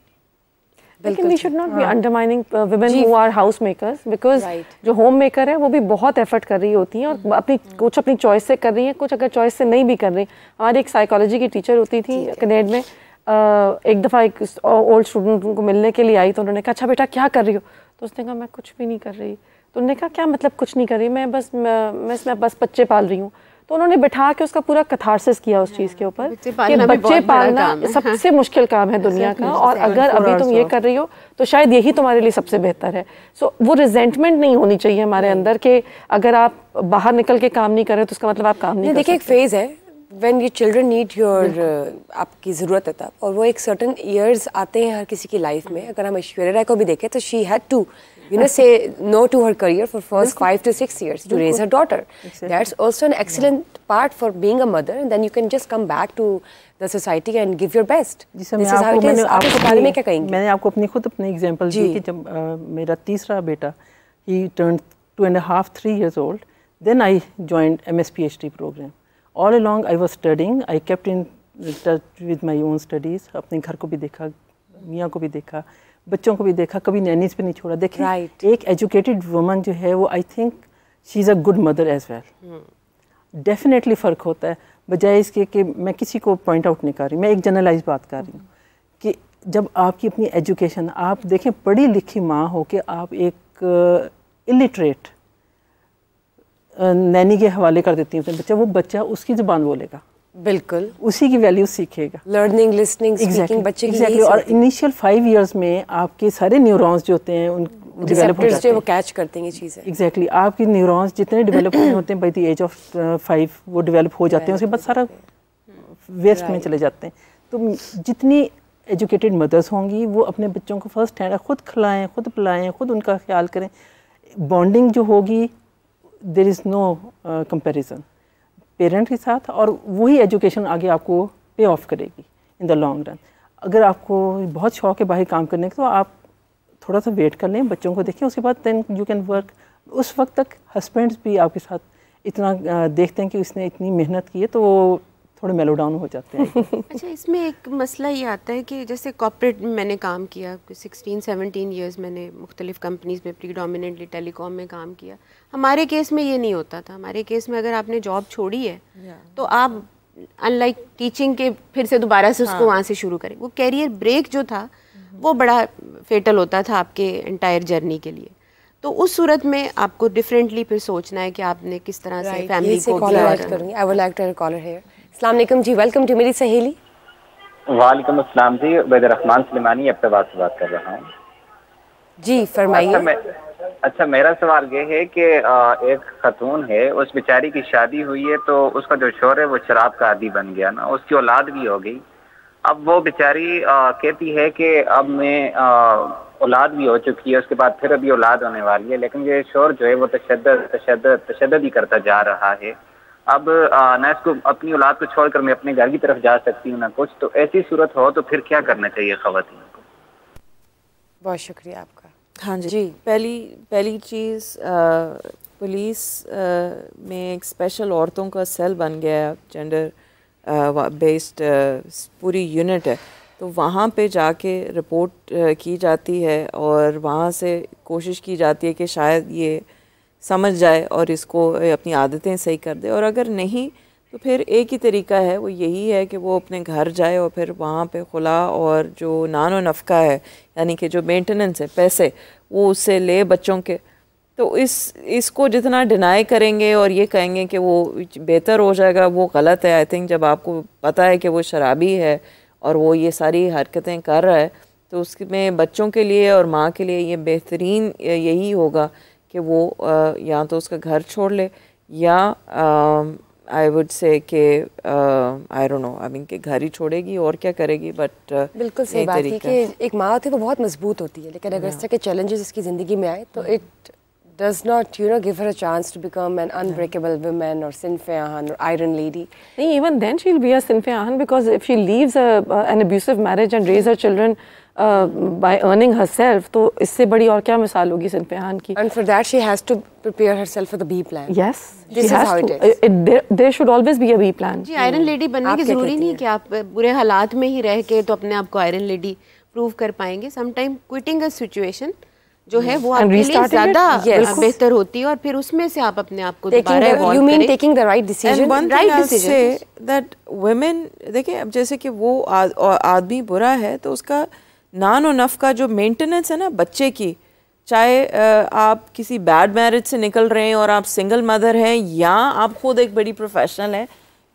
लेकिन we should not be undermining women who are house makers, because जो होम मेकर है वो भी बहुत एफर्ट कर रही होती हैं और कुछ अपनी चॉइस से कर रही हैं, कुछ अगर चॉइस से नहीं भी कर रही। हमारी एक साइकोलॉजी की टीचर होती थी कनेड में, एक दफ़ा एक ओल्ड स्टूडेंट उनको मिलने के लिए आई तो उन्होंने कहा अच्छा बेटा क्या कर रही हो? तो उसने कहा मैं कुछ भी नहीं कर रही। तो उन्होंने कहा क्या मतलब कुछ नहीं कर रही? मैं बस बच्चे पाल रही हूँ। तो उन्होंने बिठा के उसका पूरा कथारसिस किया उस चीज़ के ऊपर कि बच्चे पालना सबसे मुश्किल काम है दुनिया का, और अगर अभी तुम ये कर रही हो तो शायद यही तुम्हारे लिए सबसे बेहतर है। सो वो रिजेंटमेंट नहीं होनी चाहिए हमारे अंदर कि अगर आप बाहर निकल के काम नहीं कर रहे तो उसका मतलब आप काम नहीं कर सकते। देखिए एक फेज़ है when your children need your आपकी ज़रूरत है तब, और वो एक सर्टन ईयर्स आते हैं हर किसी की लाइफ में। अगर हम ऐश्वर्या राय को भी देखें तो she had to say no to her career for first 5 to 6 years to raise her daughter. That's also an excellent part for being a mother, and then you can just come back to the society and give your best. This is how it is. आप इस बारे में क्या कहेंगी? मैंने आपको अपनी एग्जांपल दी कि जब मेरा तीसरा बेटा he turned 2.5-3 years old, then I joined MS PhD program. All along I was studying. I kept in touch with my own studies, अपने घर को भी देखा, मियाँ को भी देखा, बच्चों को भी देखा, कभी नैनीज़ पे नहीं छोड़ा। देखिए एक एजुकेटेड वुमन जो है वो I think she is a good mother as well. Definitely फ़र्क होता है, बजाय इसके कि मैं किसी को पॉइंट आउट नहीं कर रही, मैं एक जनरलाइज बात कर रही हूँ कि जब आपकी अपनी एजुकेशन, आप देखें पढ़ी लिखी माँ हो के आप एक इलिटरेट नैनी के हवाले कर देती हैं अपने बच्चा, वो बच्चा उसकी ज़ुबान बोलेगा, बिल्कुल उसी की वैल्यू सीखेगा। लर्निंग, लिसनिंग, स्पीकिंग बच्चे की एग्जैक्टली। और इनिशियल 5 years में आपके सारे न्यूरॉन्स जो होते हैं उन डेवलप हो जाते हैं, वो कैच करते हैं ये चीज़ें। एग्जैक्टली आपके न्यूरॉन्स जितने डेवलप होते हैं बाय द एज ऑफ 5 वो डेवलप हो जाते हैं, उसके बाद सारा वेस्ट में चले जाते हैं। तो जितनी एजुकेटेड मदर्स होंगी वो अपने बच्चों को फर्स्ट हैंड खुद खिलाएं, खुद पिलाएं, खुद उनका ख्याल करें। बॉन्डिंग जो होगी there is no comparison parent के साथ, और वही एजुकेशन आगे आपको पे ऑफ करेगी इन द लॉन्ग रन। अगर आपको बहुत शौक है बाहर काम करने का तो आप थोड़ा सा वेट कर लें, बच्चों को देखें, उसके बाद देन यू कैन वर्क। उस वक्त तक हस्बैंड्स भी आपके साथ इतना देखते हैं कि उसने इतनी मेहनत की है तो वो थोड़े मेलो डाउन हो जाते हैं। अच्छा, इसमें एक मसला ये आता है कि जैसे कॉर्पोरेट में मैंने काम किया, 16-17 ईयर्स मैंने मुख्तलिफ़ कंपनीज़ में प्रीडोमिनेटली टेलीकॉम में काम किया। हमारे केस में ये नहीं होता था। हमारे केस में अगर आपने जॉब छोड़ी है तो आप अनलाइक टीचिंग के फिर से दोबारा से उसको वहाँ से शुरू करें। वो कैरियर ब्रेक जो था वो बड़ा फेटल होता था आपके एंटायर जर्नी के लिए। तो उस सूरत में आपको डिफरेंटली फिर सोचना है कि आपने किस तरह से फैमिली को करूंगी। I would like to call her here. अस्सलाम वालेकुम जी, वेलकम टू मेरी सहेली। वालेकुम अस्सलाम जी, उबैदुर्रहमान सुलेमानी अब्बाबाद से बात कर रहा हूँ जी, फरमाइए। अच्छा, मेरा सवाल ये है कि एक खतून है, उस बेचारी की शादी हुई है तो उसका जो शौहर है वो शराब का आदी बन गया ना, उसकी औलाद भी हो गई। अब वो बेचारी कहती है कि अब मैं औलाद भी हो चुकी है, उसके बाद फिर अभी औलाद होने वाली है, लेकिन ये शौहर जो है वो तशद्दुद ही करता जा रहा है। अब ना इसको अपनी औलाद को छोड़कर मैं अपने घर की तरफ जा सकती हूँ ना कुछ, तो ऐसी सूरत हो तो फिर क्या करना चाहिए ख़वातीन को? बहुत शुक्रिया आपका। हाँ जी, पहली चीज़ पुलिस में एक स्पेशल औरतों का सेल बन गया, जेंडर बेस्ड पूरी यूनिट है, तो वहाँ पे जाके रिपोर्ट की जाती है और वहाँ से कोशिश की जाती है कि शायद ये समझ जाए और इसको अपनी आदतें सही कर दे। और अगर नहीं तो फिर एक ही तरीका है, वो यही है कि वो अपने घर जाए और फिर वहाँ पे खुला और जो नानो नफ़का है, यानी कि जो मेंटेनेंस है, पैसे, वो उससे ले बच्चों के। तो इसको जितना डिनाई करेंगे और ये कहेंगे कि वो बेहतर हो जाएगा, वो गलत है। आई थिंक जब आपको पता है कि वो शराबी है और वो ये सारी हरकतें कर रहा है तो उसमें बच्चों के लिए और माँ के लिए ये बेहतरीन यही होगा कि वो या तो उसका घर छोड़ ले या आई वुड से कि आई डोंट नो, आई मीन कि घर ही छोड़ेगी और क्या करेगी। बट बिल्कुल सही बात है कि एक माँ होती है वो बहुत मजबूत होती है, लेकिन अगर इस तरह के चैलेंजेस इसकी ज़िंदगी में आए तो it does not, you know, give her a chance to become an unbreakable woman or Sinf-e Ahan or iron lady. Even then she'll be a Sinf-e Ahan, because if she leaves an abusive marriage and raise her children by earning herself, तो इससे बड़ी और क्या मिसाल होगी Sinf-e Ahan की? And for that she has to prepare herself for the B plan. Yes, this is how it is. There should always be a B plan. जी, आयरन लेडी बनने की ज़रूरी नहीं कि आप बुरे हालात में ही रह के तो अपने आप को आयरन लेडी प्रूव कर पाएंगे। समटाइम क्विटिंग अ सिचुएशन जो है वो आपके लिए ज़्यादा बेहतर होती है और फिर उसमें से आप अपने आप को दोबारा you mean taking the right decision? And one thing I'll say that women, देखिए अब जैसे कि वो आदमी बुरा है तो उसका नानो नफ का जो मेंटेनेंस है ना बच्चे की, चाहे आप किसी बैड मैरिज से निकल रहे हैं और आप सिंगल मदर हैं या आप खुद एक बड़ी प्रोफेशनल है,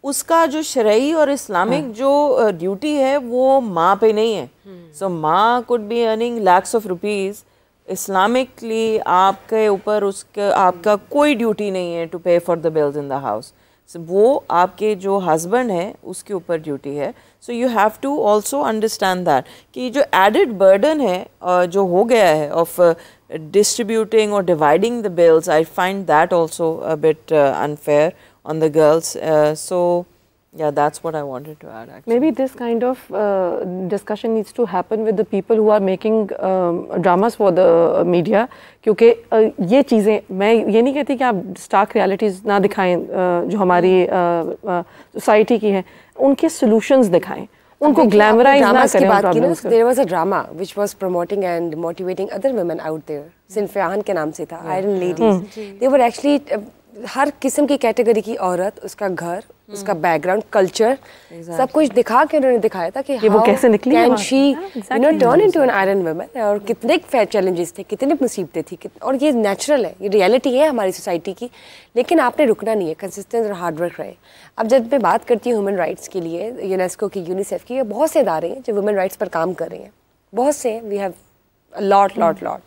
उसका जो शरई और इस्लामिक जो ड्यूटी है वो माँ पे नहीं है। सो माँ could be earning lakhs of rupees, Islamically आपके ऊपर उसका आपका कोई ड्यूटी नहीं है to pay for the bills in the house. वो आपके जो हस्बैंड है उसके ऊपर ड्यूटी है। So you have to also understand that कि जो एडिड बर्डन है जो हो गया है ऑफ डिस्ट्रीब्यूटिंग और dividing the bills, I find that also a bit unfair on the girls. So Yeah, that's what I wanted to add actually. Maybe this kind of discussion needs to happen with the people who are making dramas for the media, क्योंकि ये चीज़ें, मैं ये नहीं कहती कि आप stark realities ना दिखाएं जो हमारी society की हैं, उनके solutions दिखाएं, उनको glamorize ना करें problems को. There was a drama which was promoting and motivating other women out there. सिन्फ़े आहन के नाम से था, Iron Ladies. They were actually हर किस्म की कैटेगरी की औरत, उसका घर, उसका बैकग्राउंड, कल्चर, सब कुछ दिखा के उन्होंने दिखाया था कि वो कैसे निकली can she you know turn into an iron woman, और कितने चैलेंजेस थे, कितनी मुसीबतें थी, और ये नेचुरल है, ये रियलिटी है हमारी सोसाइटी की, लेकिन आपने रुकना नहीं है, कंसिस्टेंट और हार्ड वर्क रहे. अब जब मैं बात करती हूँ ह्यूमन राइट्स के लिए, यूनेस्को की, यूनिसेफ की, बहुत से इदारे हैं जो वुमेन राइट्स पर काम कर रहे हैं, बहुत से हैं, वी हैव लॉट,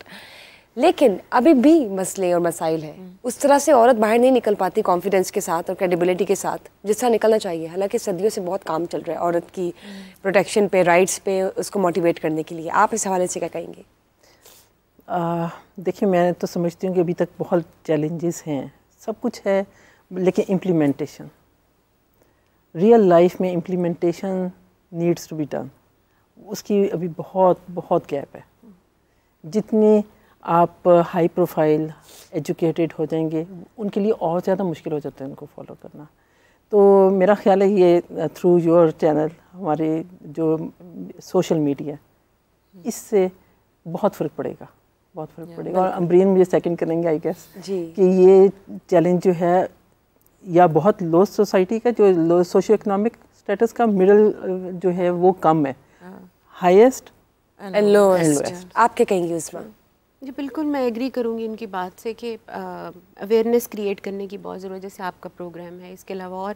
लेकिन अभी भी मसले और मसाइल हैं. उस तरह से औरत बाहर नहीं निकल पाती कॉन्फिडेंस के साथ और क्रेडिबिलिटी के साथ जिस तरह निकलना चाहिए. हालांकि सदियों से बहुत काम चल रहा है औरत की प्रोटेक्शन पे, राइट्स पे, उसको मोटिवेट करने के लिए. आप इस हवाले से क्या कहेंगे? देखिए, मैं तो समझती हूँ कि अभी तक बहुत चैलेंजेस हैं, सब कुछ है, लेकिन इम्प्लीमेंटेशन, रियल लाइफ में implementation needs to be done, उसकी अभी बहुत गैप है. जितनी आप हाई प्रोफाइल एजुकेटेड हो जाएंगे, उनके लिए और ज़्यादा मुश्किल हो जाता है उनको फॉलो करना. तो मेरा ख्याल है ये थ्रू योर चैनल, हमारे जो सोशल मीडिया, इससे बहुत फ़र्क पड़ेगा, बहुत फ़र्क पड़ेगा. और अमरीन मुझे सेकंड करेंगे आई गेस कि ये चैलेंज जो है, या बहुत लो सोसाइटी का, जो लो सोशियो इकोनॉमिक स्टेटस का, मिडल जो है वो कम है, हाईएस्ट एंड लोएस्ट. आप क्या कहेंगे उसमें? जी बिल्कुल, मैं एग्री करूँगी उनकी बात से कि अवेयरनेस क्रिएट करने की बहुत ज़रूरत है. जैसे आपका प्रोग्राम है, इसके अलावा और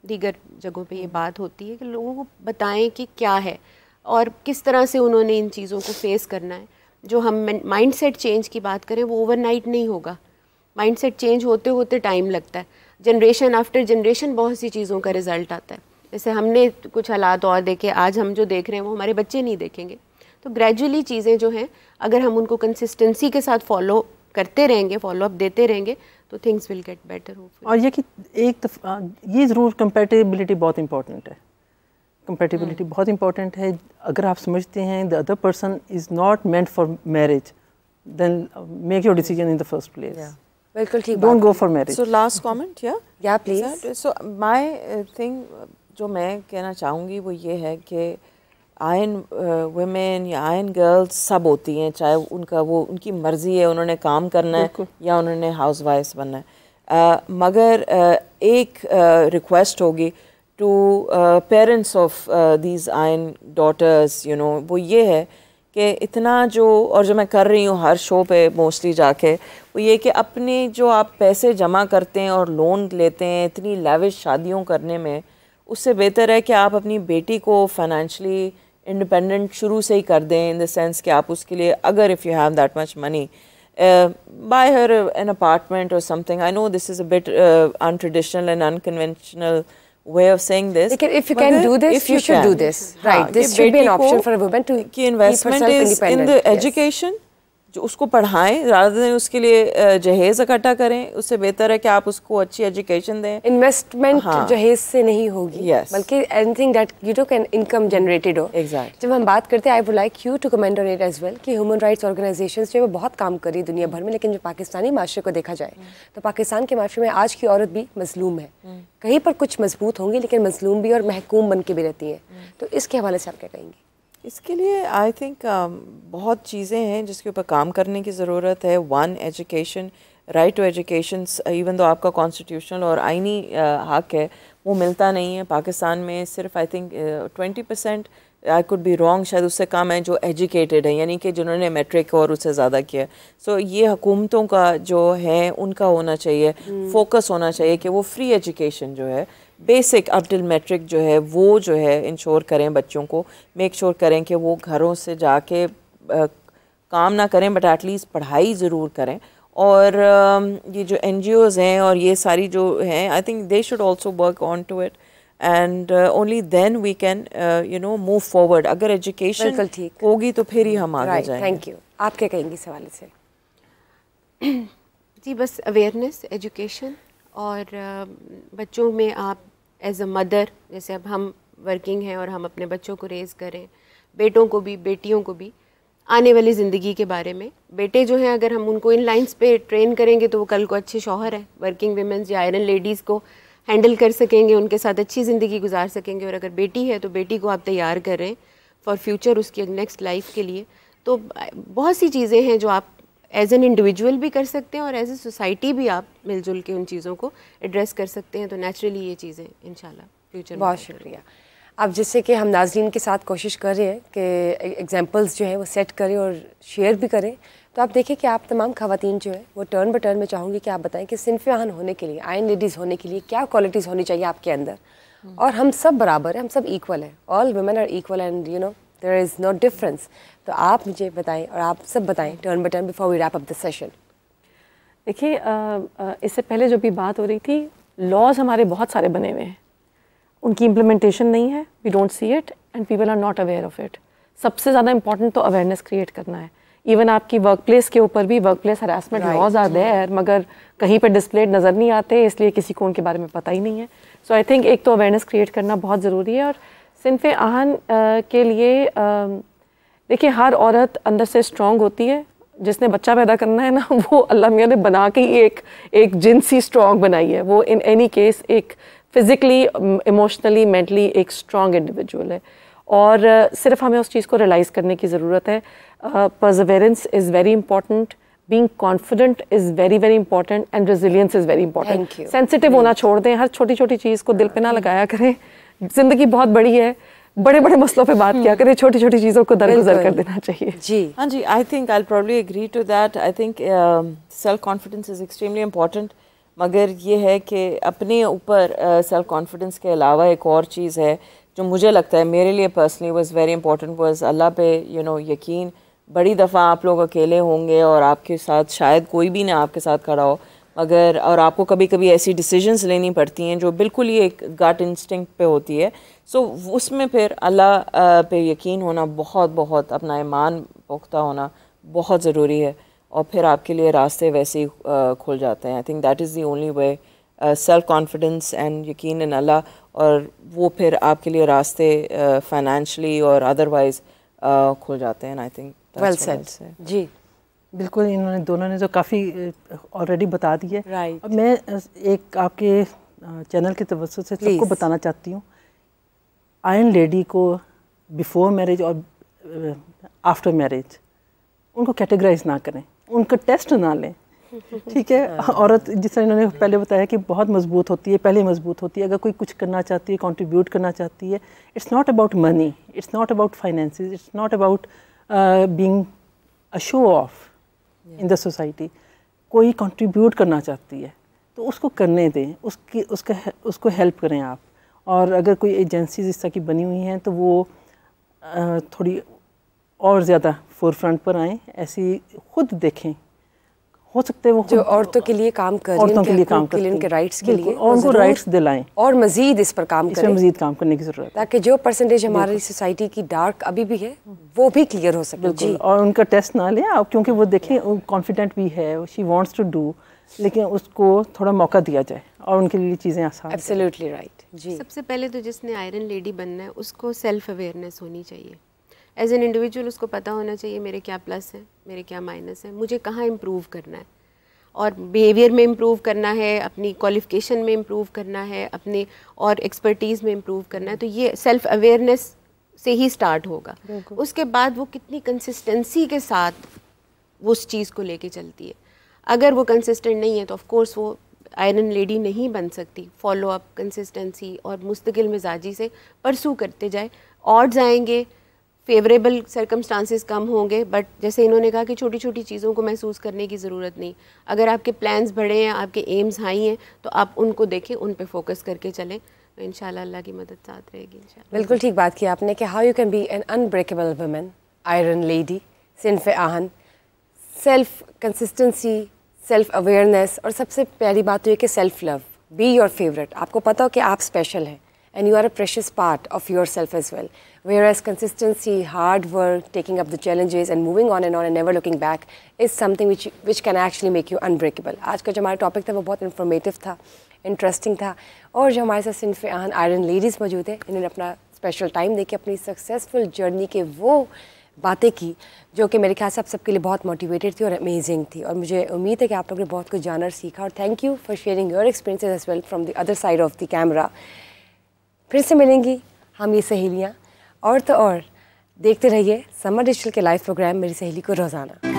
दीगर जगहों पे ये बात होती है कि लोगों को बताएं कि क्या है और किस तरह से उन्होंने इन चीज़ों को फेस करना है. जो हम माइंडसेट चेंज की बात करें, वो ओवरनाइट नहीं होगा. माइंडसेट चेंज होते होते टाइम लगता है. जनरेशन आफ्टर जनरेशन बहुत सी चीज़ों का रिज़ल्ट आता है. जैसे हमने कुछ हालात और देखे, आज हम जो देख रहे हैं वो हमारे बच्चे नहीं देखेंगे. तो ग्रेजुअली चीज़ें जो हैं, अगर हम उनको कंसिस्टेंसी के साथ फॉलो करते रहेंगे, फॉलो अप देते रहेंगे, तो थिंग्स विल गेट बेटर. और ये कि एक ये ज़रूर कंपैटिबिलिटी बहुत इंपॉर्टेंट है. कंपैटिबिलिटी बहुत इंपॉर्टेंट है. अगर आप समझते हैं the other person is not meant for marriage, then make your decision in the first place. बिल्कुल ठीक. Don't go for marriage. So last comment. Yeah please. So my thing जो मैं कहना चाहूँगी वो ये है कि आयन वुमेन या आयन गर्ल्स सब होती हैं, चाहे उनकी मर्ज़ी है, उन्होंने काम करना है या उन्होंने हाउस वाइफ बनना है. मगर एक रिक्वेस्ट होगी to parents of these iron daughters, you know, वो ये है कि इतना जो, और जो मैं कर रही हूँ हर शो पे मोस्टली जाके, वो ये कि अपने जो आप पैसे जमा करते हैं और लोन लेते हैं इतनी लैविश शादियों करने में, उससे बेहतर है कि आप अपनी बेटी को फाइनेंशियली इंडिपेंडेंट शुरू से ही कर दें, इन द सेंस कि आप उसके लिए, अगर if you have that much money, buy her an apartment or something. I know this is a bit untraditional and unconventional way of saying this. If you can do this, you should do this. Right. This should be an option for a woman to keep investment is in the education. जो उसको पढ़ाएं, rather than उसके लिए जहेज़ इकट्ठा करें, उससे बेहतर है कि आप उसको अच्छी एजुकेशन दें. इन्वेस्टमेंट जहेज़ से नहीं होगी, बल्कि anything that you too can income generated हो. एग्जैक्ट. जब हम बात करते हैं, I would like you to comment on it as well कि ह्यूमन राइट्स ऑर्गेनाइजेशंस जो है बहुत काम कर रही है दुनिया भर में, लेकिन जो पाकिस्तानी माशरे को देखा जाए तो पाकिस्तान के माशरे में आज की औरत भी मजलूम है. कहीं पर कुछ मजबूत होंगी, लेकिन मजलूम भी और महकूम बन के भी रहती हैं. तो इसके हवाले से आप क्या कहेंगे? इसके लिए आई थिंक बहुत चीज़ें हैं जिसके ऊपर काम करने की ज़रूरत है. One, education, right to education, even though आपका कॉन्स्टिट्यूशनल और आइनी हक है, वो मिलता नहीं है पाकिस्तान में. सिर्फ I think 20%, I could be wrong, शायद उससे कम है जो एजुकेटेड है, यानी कि जिन्होंने मैट्रिक और उससे ज़्यादा किया. सो ये हुकूमतों का जो है उनका होना चाहिए, फोकस होना चाहिए कि वो फ्री एजुकेशन जो है, बेसिक अप टिल मैट्रिक जो है, वो जो है इंश्योर करें बच्चों को. मेक श्योर करें कि वो घरों से जाके काम ना करें, बट एटलीस्ट पढ़ाई ज़रूर करें. और ये जो NGOs हैं और ये सारी जो हैं, I think they should also work on to it, and only then we can you know move forward. अगर एजुकेशन होगी तो फिर ही हम आगे जाएंगे. Thank you. आप क्या कहेंगी इस हवाले से? जी बस अवेयरनेस, एजुकेशन, और बच्चों में आप एज अ मदर, जैसे अब हम वर्किंग हैं और हम अपने बच्चों को रेज़ करें, बेटों को भी बेटियों को भी, आने वाली ज़िंदगी के बारे में। बेटे जो हैं अगर हम उनको इन लाइंस पे ट्रेन करेंगे तो वो कल को अच्छे शौहर हैं, वर्किंग वीमेंस या आयरन लेडीज़ को हैंडल कर सकेंगे, उनके साथ अच्छी ज़िंदगी गुजार सकेंगे। और अगर बेटी है तो बेटी को आप तैयार कर रहे हैं फॉर फ्यूचर, उसकी नेक्स्ट लाइफ के लिए। तो बहुत सी चीज़ें हैं जो आप एज एन इंडिविजुअल भी कर सकते हैं और एज ए सोसाइटी भी आप मिलजुल के उन चीज़ों को एड्रेस कर सकते हैं। तो नेचुरली ये चीज़ें इंशाल्लाह फ्यूचर में। बहुत शुक्रिया। अब जिससे कि हम नाज़रीन के साथ कोशिश कर रहे हैं कि एग्जांपल्स जो हैं वो सेट करें और शेयर भी करें, तो आप देखें कि आप तमाम ख़वातीन जो है वो टर्न बाय टर्न में चाहूँगी कि आप बताएं कि सिनफ़ आहन होने के लिए, आयरन लेडीज़ होने के लिए क्या क्वालिटीज़ होनी चाहिए आपके अंदर। और हम सब बराबर हैं, हम सब इक्वल हैं, all women are equal and you know there is no difference. तो आप मुझे बताएं और आप सब बताएं turn by turn before we wrap up the session. देखिए इससे पहले जो भी बात हो रही थी, लॉज हमारे बहुत सारे बने हुए हैं, उनकी इम्प्लीमेंटेशन नहीं है, we don't see it and people are not aware of it. सबसे ज़्यादा इंपॉर्टेंट तो अवेयरनेस क्रिएट करना है। इवन आपकी वर्क प्लेस के ऊपर भी work place harassment laws are there, मगर कहीं पे डिस्प्लेड नज़र नहीं आते, इसलिए किसी को उनके बारे में पता ही नहीं है। सो आई थिंक एक तो अवेयरनेस क्रिएट करना बहुत ज़रूरी है। और सिनफ़ आहन के लिए देखिए हर औरत अंदर से स्ट्रॉन्ग होती है, जिसने बच्चा पैदा करना है ना, वो अल्लाह मियाँ ने बना के ही एक जिनसी स्ट्रॉन्ग बनाई है। वो इन एनी केस एक फिज़िकली, इमोशनली, मेंटली एक स्ट्रॉन्ग इंडिविजुअल है। और सिर्फ हमें उस चीज़ को रियलाइज़ करने की ज़रूरत है। Perseverance is very important, being confident is very very important and resilience is very important. Sensitive होना छोड़ दें, हर छोटी छोटी चीज़ को दिल पे ना लगाया करें। ज़िंदगी बहुत बड़ी है, बड़े बड़े मसलों पे बात किया करें, छोटी छोटी चीज़ों को दरगुजर कर देना चाहिए। जी हाँ जी, I think I probably agree to that. I think self confidence is extremely important, मगर ये है कि अपने ऊपर सेल्फ कॉन्फिडेंस के अलावा एक और चीज़ है जो मुझे लगता है मेरे लिए personally was very important, was अल्लाह पे यू नो यकीन। बड़ी दफ़ा आप लोग अकेले होंगे और आपके साथ शायद कोई भी ना आपके साथ खड़ा हो, मगर और आपको कभी कभी ऐसी डिसीजंस लेनी पड़ती हैं जो बिल्कुल ही एक गट इंस्टिंक्ट पे होती है। सो उसमें फिर अल्लाह पे यकीन होना बहुत बहुत, अपना ईमान पुख्ता होना बहुत ज़रूरी है, और फिर आपके लिए रास्ते वैसे ही खुल जाते हैं। I think that is the only way, self confidence and यकीन इन अल्लाह, और वो फिर आपके लिए रास्ते फाइनेंशली और अदरवाइज खुल जाते हैं। I think well said. जी बिल्कुल, इन्होंने दोनों ने तो काफ़ी ऑलरेडी बता दी है। राइट। अब मैं एक आपके चैनल की तवज्जो से सबको बताना चाहती हूँ, आयरन लेडी को बिफोर मैरिज और आफ्टर मैरिज उनको कैटेगराइज ना करें, उनका टेस्ट ना लें, ठीक है। औरत जिस तरह इन्होंने पहले बताया कि बहुत मजबूत होती है, पहले मजबूत होती है। अगर कोई कुछ करना चाहती है, कंट्रीब्यूट करना चाहती है, it's not about money, it's not about finances, it's not about being a show off in the society. कोई कंट्रीब्यूट करना चाहती है तो उसको करने दें, उसको हेल्प करें आप। और अगर कोई एजेंसीज इस तरह की बनी हुई हैं तो वो थोड़ी और ज़्यादा फोरफ्रंट पर आएँ, ऐसी खुद देखें। हो सकते हैं वो जो औरतों के लिए काम कर रही हैं, औरतों के लिए काम करते हैं, उनके राइट्स के लिए, और उनको राइट्स दिलाएं, और मजीद इस पर काम करें, मजीद काम करने की ज़रूरत है, ताकि जो परसेंटेज हमारी सोसाइटी की डार्क अभी भी है वो भी क्लियर हो सके। जी। और उनका टेस्ट ना लें आप, क्योंकि वो देखें कॉन्फिडेंट भी है, शी वांट्स टू डू, लेकिन उसको थोड़ा मौका दिया जाए और उनके लिए चीज़ें आसान। Absolutely right. जी। सबसे पहले तो जिसने आयरन लेडी बनना है उसको सेल्फ अवेयरनेस होनी चाहिए। एज एन इंडिविजुअल उसको पता होना चाहिए मेरे क्या प्लस हैं, मेरे क्या माइनस हैं, मुझे कहाँ इम्प्रूव करना है, और बिहेवियर में इम्प्रूव करना है, अपनी क्वालिफ़िकेशन में इम्प्रूव करना है, अपने और एक्सपर्टीज़ में इम्प्रूव करना है। तो ये सेल्फ अवेयरनेस से ही स्टार्ट होगा। उसके बाद वो कितनी कंसिस्टेंसी के साथ वो उस चीज़ को लेके चलती है। अगर वो कंसिस्टेंट नहीं है तो ऑफ कोर्स वो आयरन लेडी नहीं बन सकती। फॉलो अप, कंसिस्टेंसी और मुस्तकिल मिजाजी से परसू करते जाए, ऑड्स आएंगे, फेवरेबल सर्कमस्टांसेस कम होंगे, बट जैसे इन्होंने कहा कि छोटी छोटी चीज़ों को महसूस करने की ज़रूरत नहीं। अगर आपके प्लान्स बड़े हैं, आपके एम्स हाई हैं, तो आप उनको देखें, उन पे फोकस करके चलें, तो इंशाल्लाह अल्लाह की मदद साथ रहेगी इंशाल्लाह। बिल्कुल ठीक बात की आपने कि how you can be an unbreakable women, iron lady, Sinf Aahan, self consistency, self awareness, और सबसे पहली बात तो ये कि self love, be your favourite. आपको पता हो कि आप स्पेशल हैं and you are a precious part of your self as well. Whereas consistency, hard work, taking up the challenges and moving on and never looking back is something which can actually make you unbreakable. आज का जो हमारा टॉपिक था वो बहुत इन्फॉर्मेटिव था, इंटरेस्टिंग था, और जो हमारे साथ सिंफ आहन आयरन लेडीज़ मौजूद है, इन्होंने अपना स्पेशल टाइम देके अपनी सक्सेसफुल जर्नी के वो बातें की जो कि मेरे ख्याल से आप सबके लिए बहुत मोटिवेटेड थी और अमेजिंग थी, और मुझे उम्मीद है कि आप लोगों ने बहुत कुछ जाना और सीखा, और thank you for sharing your experiences as well from the other side of the camera. फिर से मिलेंगी हम ये सहेलियाँ, और तो और देखते रहिए समर डिजिटल के लाइव प्रोग्राम मेरी सहेली को रोज़ाना।